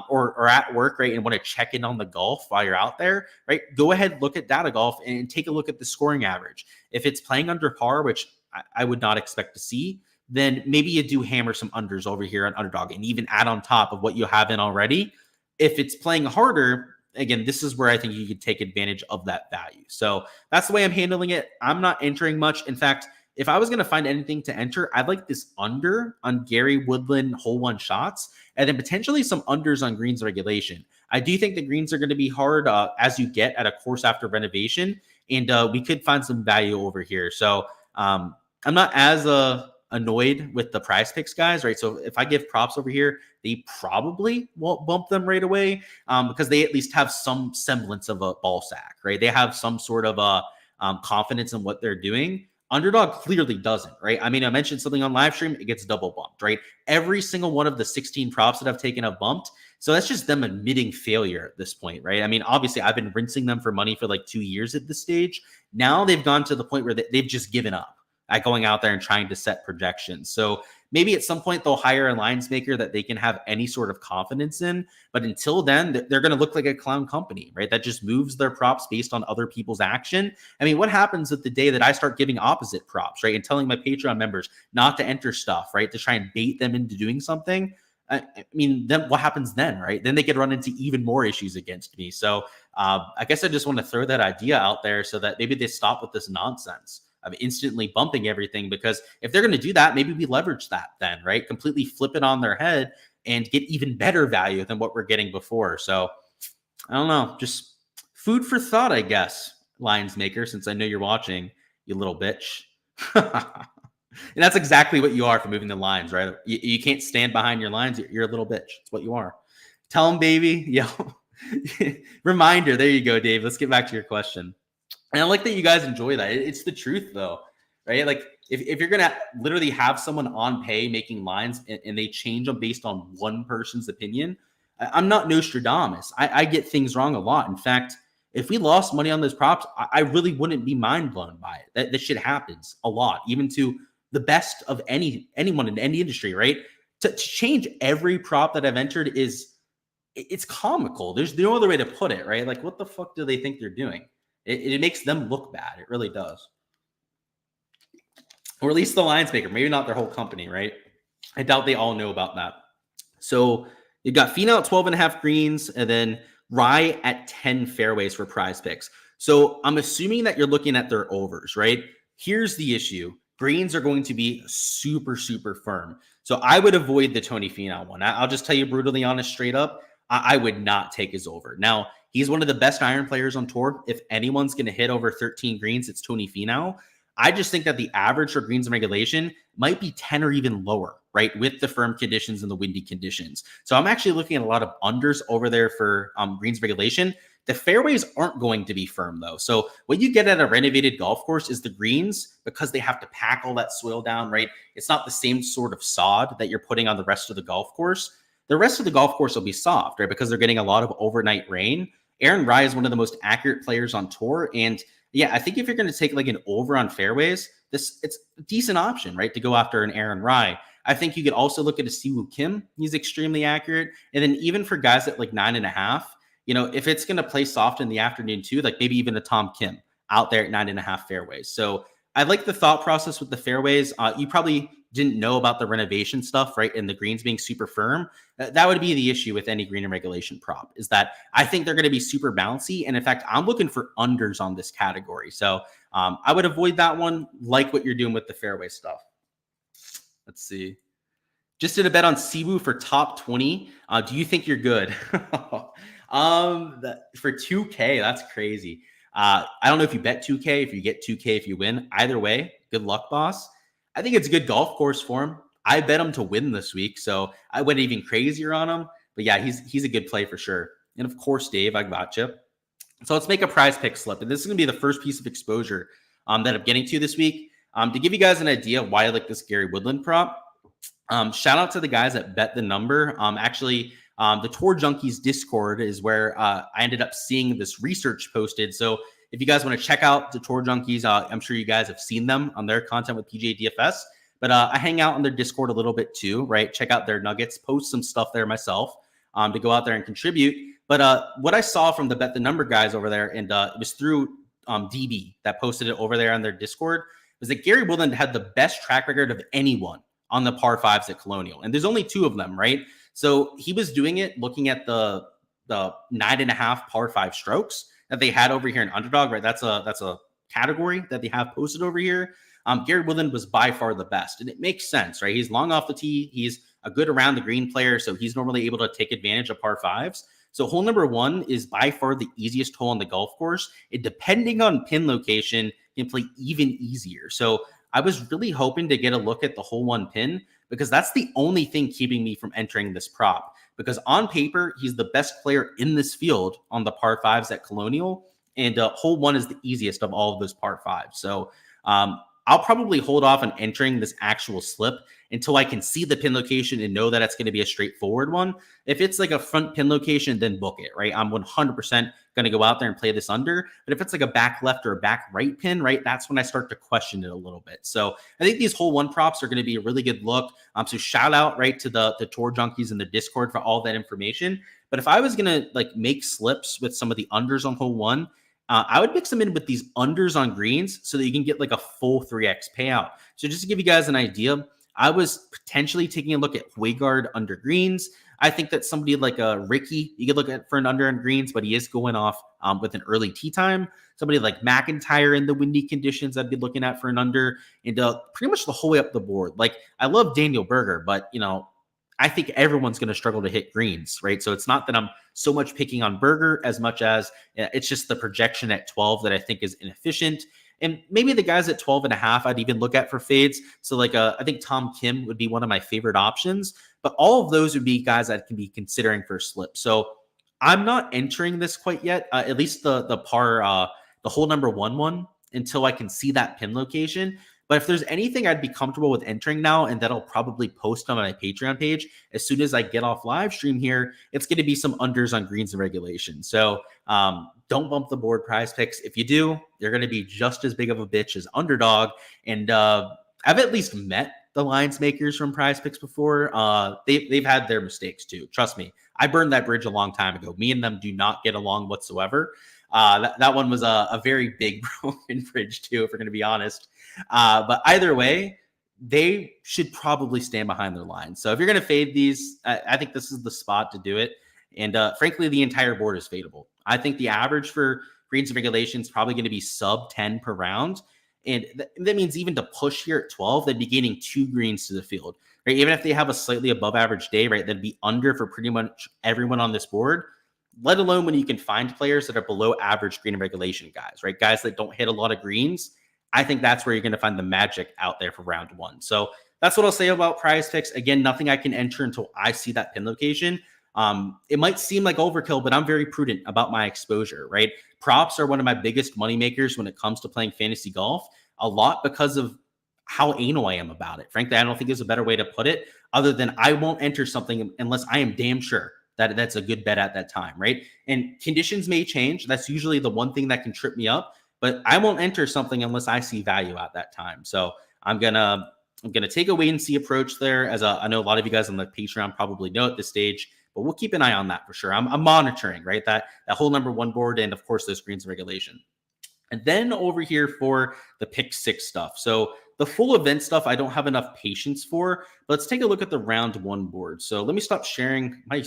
or at work, right, and want to check in on the golf while you're out there, right, go ahead, look at Data Golf and take a look at the scoring average. If it's playing under par, which I would not expect to see, then maybe you do hammer some unders over here on Underdog and even add on top of what you have in already. If it's playing harder, again, this is where I think you could take advantage of that value. So that's the way I'm handling it. I'm not entering much. In fact, if I was going to find anything to enter, I'd like this under on Gary Woodland hole 1 shots, and then potentially some unders on greens regulation. I do think the greens are going to be hard as you get at a course after renovation, and we could find some value over here. So I'm not as annoyed with the Prize Picks guys, right? So if I give props over here, they probably won't bump them right away because they at least have some semblance of a ball sack, right? They have some sort of confidence in what they're doing. Underdog clearly doesn't, right? I mean, I mentioned something on live stream, it gets double bumped, right? Every single one of the 16 props that I've taken have bumped. So that's just them admitting failure at this point, right? I mean, obviously I've been rinsing them for money for like 2 years at this stage. Now they've gone to the point where they've just given up at going out there and trying to set projections. So maybe at some point they'll hire a lines maker that they can have any sort of confidence in. But until then, they're going to look like a clown company, right? That just moves their props based on other people's action. I mean, what happens at the day that I start giving opposite props, right? And telling my Patreon members not to enter stuff, right? To try and bait them into doing something. I mean, then what happens then, right? Then they could run into even more issues against me. So I guess I just want to throw that idea out there so that maybe they stop with this nonsense of instantly bumping everything, because if they're going to do that, maybe we leverage that then, right? Completely flip it on their head and get even better value than what we're getting before. So I don't know, just food for thought, I guess, lines maker, since I know you're watching, you little bitch. And that's exactly what you are for moving the lines, right? You can't stand behind your lines. You're a little bitch. It's what you are. Tell them, baby. Yo. Reminder. There you go, Dave. Let's get back to your question. And I like that you guys enjoy that. It's the truth, though, right? Like, if you're going to literally have someone on pay making lines and they change them based on one person's opinion, I'm not Nostradamus. I get things wrong a lot. In fact, if we lost money on those props, I really wouldn't be mind blown by it. That shit happens a lot, even to the best of anyone in any industry, right? To change every prop that I've entered it's comical. There's no other way to put it, right? Like, what the fuck do they think they're doing? It makes them look bad. It really does. Or at least the lines maker, maybe not their whole company, right? I doubt they all know about that. So you've got Finau at 12.5 greens, and then Rye at 10 fairways for Prize Picks. So I'm assuming that you're looking at their overs, right? Here's the issue. Greens are going to be super, super firm. So I would avoid the Tony Finau one. I'll just tell you brutally honest, straight up, I would not take his over. Now, he's one of the best iron players on tour. If anyone's going to hit over 13 greens, it's Tony Finau. I just think that the average for greens in regulation might be 10 or even lower right, with the firm conditions and the windy conditions. So I'm actually looking at a lot of unders over there for greens regulation. The fairways aren't going to be firm, though. So what you get at a renovated golf course is the greens, because they have to pack all that soil down, right? It's not the same sort of sod that you're putting on the rest of the golf course. The rest of the golf course will be soft, right? Because they're getting a lot of overnight rain. Aaron Rai is one of the most accurate players on tour. And yeah, I think if you're going to take like an over on fairways, it's a decent option, right? To go after an Aaron Rai. I think you could also look at a Siwoo Kim. He's extremely accurate. And then even for guys at like 9.5, if it's going to play soft in the afternoon too, like maybe even a Tom Kim out there at 9.5 fairways. So I like the thought process with the fairways. You probably didn't know about the renovation stuff, right? And the greens being super firm. That would be the issue with any green and regulation prop, is that I think they're going to be super bouncy. And in fact, I'm looking for unders on this category. So I would avoid that one, like what you're doing with the fairway stuff. Let's see. Just did a bet on Siwoo for top 20. Do you think you're good? For 2K, that's crazy. I don't know if you bet 2K, if you get 2K, if you win. Either way, good luck, boss. I think it's a good golf course for him. I bet him to win this week, so I went even crazier on him. But yeah, he's a good play for sure. And of course, Dave, I got you. So let's make a prize pick slip. And this is going to be the first piece of exposure that I'm getting to this week. To give you guys an idea of why I like this Gary Woodland prop, shout out to the guys that bet the number. The Tour Junkies Discord is where I ended up seeing this research posted. So if you guys want to check out the Tour Junkies, I'm sure you guys have seen them on their content with PGA DFS. But I hang out on their Discord a little bit too, right? Check out their nuggets, post some stuff there myself to go out there and contribute. But what I saw from the bet the number guys over there, and it was through DB that posted it over there on their Discord, was that Gary Woodland had the best track record of anyone on the par fives at Colonial. And there's only 2 of them, right? So he was doing it looking at the 9.5 par 5 strokes that they had over here in Underdog, right? That's a category that they have posted over here. Gary Woodland was by far the best, and it makes sense, right? He's long off the tee. He's a good around the green player, so he's normally able to take advantage of par 5s. So hole number 1 is by far the easiest hole on the golf course. And depending on pin location, you can play even easier. So I was really hoping to get a look at the hole 1 pin, because that's the only thing keeping me from entering this prop. Because on paper, he's the best player in this field on the par 5s at Colonial. And hole 1 is the easiest of all of those par 5s. So I'll probably hold off on entering this actual slip until I can see the pin location and know that it's going to be a straightforward one. If it's like a front pin location, then book it, right? I'm 100% going to go out there and play this under. But if it's like a back left or a back right pin, right, that's when I start to question it a little bit. So I think these hole 1 props are going to be a really good look. So shout out, right, to the Tour Junkies in the Discord for all that information. But if I was going to like make slips with some of the unders on hole 1, I would mix them in with these unders on greens so that you can get like a full 3x payout. So just to give you guys an idea, I was potentially taking a look at Højgaard under greens. I think that somebody like Ricky, you could look at for an under on greens, but he is going off with an early tee time. Somebody like McIntyre in the windy conditions I'd be looking at for an under, and pretty much the whole way up the board. Like, I love Daniel Berger, but I think everyone's going to struggle to hit greens, right? So it's not that I'm so much picking on Berger as much as it's just the projection at 12 that I think is inefficient. And maybe the guys at 12.5 I'd even look at for fades. So like I think Tom Kim would be one of my favorite options, but all of those would be guys I can be considering for a slip. So I'm not entering this quite yet, at least the hole number 1 until I can see that pin location. But if there's anything I'd be comfortable with entering now, and that I'll probably post on my Patreon page as soon as I get off live stream here, it's going to be some unders on greens and regulation. So don't bump the board prize picks. If you do, you're going to be just as big of a bitch as Underdog. And I've at least met the lines makers from prize picks before. They've had their mistakes too. Trust me. I burned that bridge a long time ago. Me and them do not get along whatsoever. That one was a very big broken bridge too, if we're going to be honest. But either way, they should probably stand behind their lines. So if you're going to fade these, I think this is the spot to do it. And frankly, the entire board is fadeable. I think the average for greens and regulation is probably going to be sub 10 per round. And that means even to push here at 12, they'd be gaining 2 greens to the field, right? Even if they have a slightly above average day, right, they'd be under for pretty much everyone on this board, let alone when you can find players that are below average green and regulation guys, right? Guys that don't hit a lot of greens. I think that's where you're going to find the magic out there for round 1. So that's what I'll say about Prize Picks. Again, nothing I can enter until I see that pin location. It might seem like overkill, but I'm very prudent about my exposure, right? Props are one of my biggest money makers when it comes to playing fantasy golf, a lot because of how anal I am about it. Frankly, I don't think there's a better way to put it other than I won't enter something unless I am damn sure that that's a good bet at that time, right? And conditions may change. That's usually the one thing that can trip me up, but I won't enter something unless I see value at that time. So I'm gonna take a wait and see approach there. I know a lot of you guys on the Patreon probably know at this stage, but we'll keep an eye on that for sure. I'm monitoring, right? That whole number one board and of course those greens and regulation. And then over here for the pick six stuff. So the full event stuff, I don't have enough patience for, but let's take a look at the round one board. So let me stop sharing my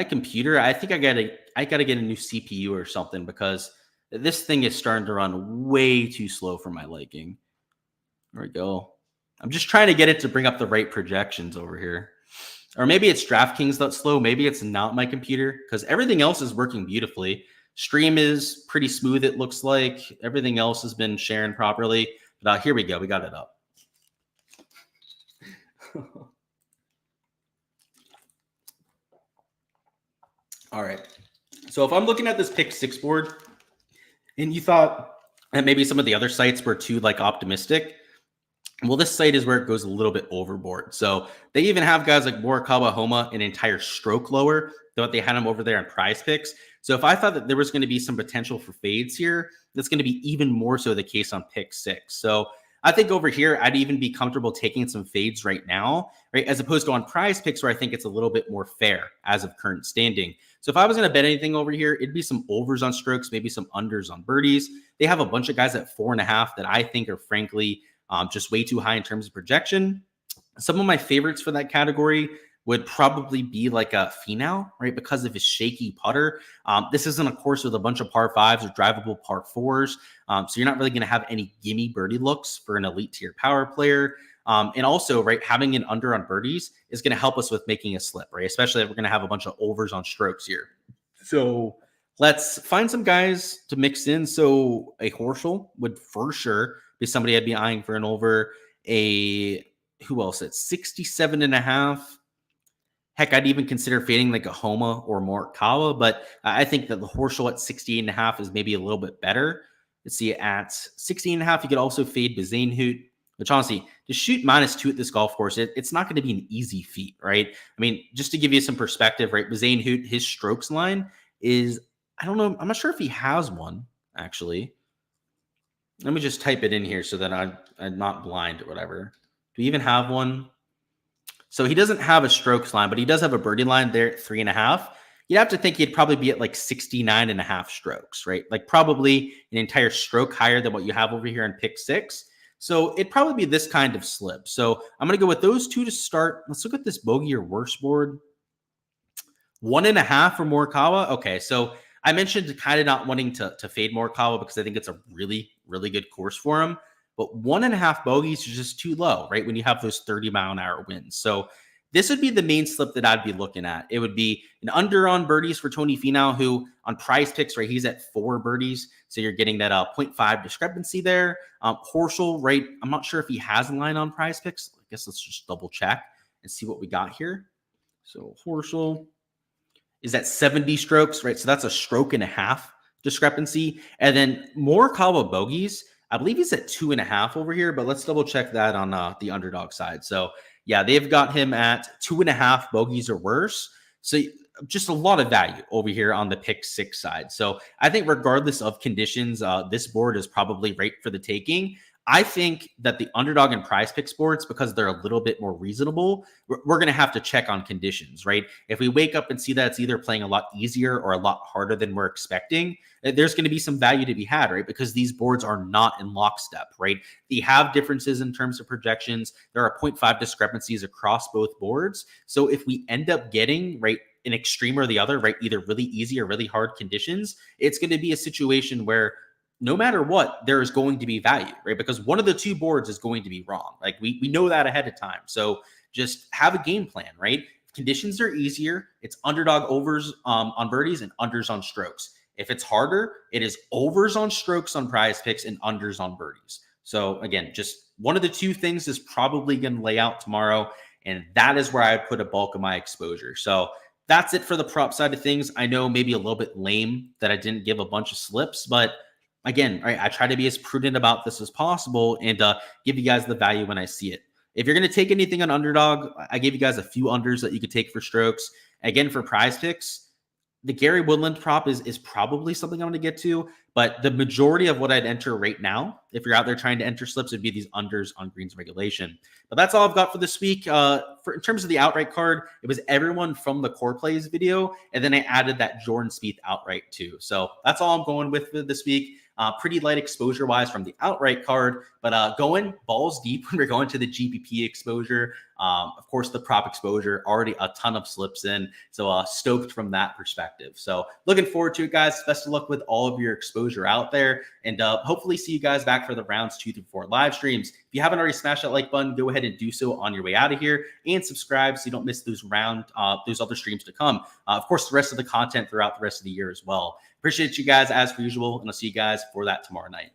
computer. I think I gotta get a new CPU or something because this thing is starting to run way too slow for my liking. There we go. I'm just trying to get it to bring up the right projections over here. Or maybe it's Draftkings that's slow. Maybe it's not my computer because everything else is working beautifully. Stream is pretty smooth, it looks like. Everything else has been sharing properly. But here we go. We got it up. All right. So if I'm looking at this pick six board and you thought that maybe some of the other sites were too optimistic, well, this site is where it goes a little bit overboard. So they even have guys like Morikawa Homa an entire stroke lower than what they had him over there on Prize Picks. So if I thought that there was going to be some potential for fades here, that's going to be even more so the case on pick six. So I think over here, I'd even be comfortable taking some fades right now, right? As opposed to on Prize Picks where I think it's a little bit more fair as of current standing. So if I was going to bet anything over here, it'd be some overs on strokes, maybe some unders on birdies. They have a bunch of guys at 4.5 that I think are frankly just way too high in terms of projection. Some of my favorites for that category would probably be like a Finau, right? Because of his shaky putter. This isn't a course with a bunch of par fives or drivable par fours. So you're not really going to have any gimme birdie looks for an elite tier power player. And also, right, having an under on birdies is going to help us with making a slip, right? Especially if we're going to have a bunch of overs on strokes here. So let's find some guys to mix in. So a Horschel would for sure be somebody I'd be eyeing for an over. Who else at 67.5? Heck, I'd even consider fading like a Homa or Morikawa, but I think that the Horschel at 68.5 is maybe a little bit better. Let's see, at 16.5, you could also fade Bazane, which honestly, to shoot -2 at this golf course, it's not going to be an easy feat, right? I mean, just to give you some perspective, right? Bazane, his strokes line is, I don't know, I'm not sure if he has one, actually. Let me just type it in here so that I'm not blind or whatever. Do we even have one? So he doesn't have a strokes line, but he does have a birdie line there at 3.5. You'd have to think he'd probably be at like 69.5 strokes, right? Like probably an entire stroke higher than what you have over here in pick six. So it'd probably be this kind of slip. So I'm going to go with those two to start. Let's look at this bogey or worse board. 1.5 for Morikawa. Okay, so I mentioned kind of not wanting to fade Morikawa because I think it's a really, really good course for him. But 1.5 bogeys is just too low, right? When you have those 30-mile-an-hour winds. So this would be the main slip that I'd be looking at. It would be an under on birdies for Tony Finau, who on Prize Picks, right, he's at 4 birdies. So you're getting that 0.5 discrepancy there. Horschel, right, I'm not sure if he has a line on Prize Picks. I guess let's just double check and see what we got here. So Horschel is at 70 strokes, right? So that's a stroke and a half discrepancy. And then Morikawa bogeys, I believe he's at 2.5 over here, but let's double check that on the underdog side. So yeah, they've got him at 2.5 bogeys or worse. So just a lot of value over here on the pick six side. So I think regardless of conditions, this board is probably right for the taking. I think that the underdog and Prize Pick sports, because they're a little bit more reasonable, we're going to have to check on conditions, right? If we wake up and see that it's either playing a lot easier or a lot harder than we're expecting, there's going to be some value to be had, right? Because these boards are not in lockstep, right? They have differences in terms of projections. There are 0.5 discrepancies across both boards. So if we end up getting, right, an extreme or the other, right, either really easy or really hard conditions, it's going to be a situation where no matter what, there is going to be value, right? Because one of the two boards is going to be wrong. Like we know that ahead of time. So just have a game plan, right? If conditions are easier, it's underdog overs on birdies and unders on strokes. If it's harder, it is overs on strokes on Prize Picks and unders on birdies. So again, just One of the two things is probably going to lay out tomorrow, and that is where I put a bulk of my exposure. So that's it for the prop side of things. I know maybe a little bit lame that I didn't give a bunch of slips, but again, I try to be as prudent about this as possible and give you guys the value when I see it. If you're going to take anything on underdog, I gave you guys a few unders that you could take for strokes. Again, for prize picks, the Gary Woodland prop is probably something I'm going to get to, but the majority of what I'd enter right now, if you're out there trying to enter slips, would be these unders on greens regulation. But that's all I've got for this week. In terms of the outright card, it was everyone from the core plays video, and then I added that Jordan Spieth outright too. So that's all I'm going with this week. Pretty light exposure-wise from the outright card, but going balls deep when we're going to the GPP exposure. Of course, the prop exposure, already a ton of slips in, so stoked from that perspective. So looking forward to it, guys. Best of luck with all of your exposure out there, and hopefully see you guys back for the rounds 2 through 4 live streams. If you haven't already smashed that like button, go ahead and do so on your way out of here, and subscribe so you don't miss those other streams to come. Of course, the rest of the content throughout the rest of the year as well. Appreciate you guys as per usual, and I'll see you guys for that tomorrow night.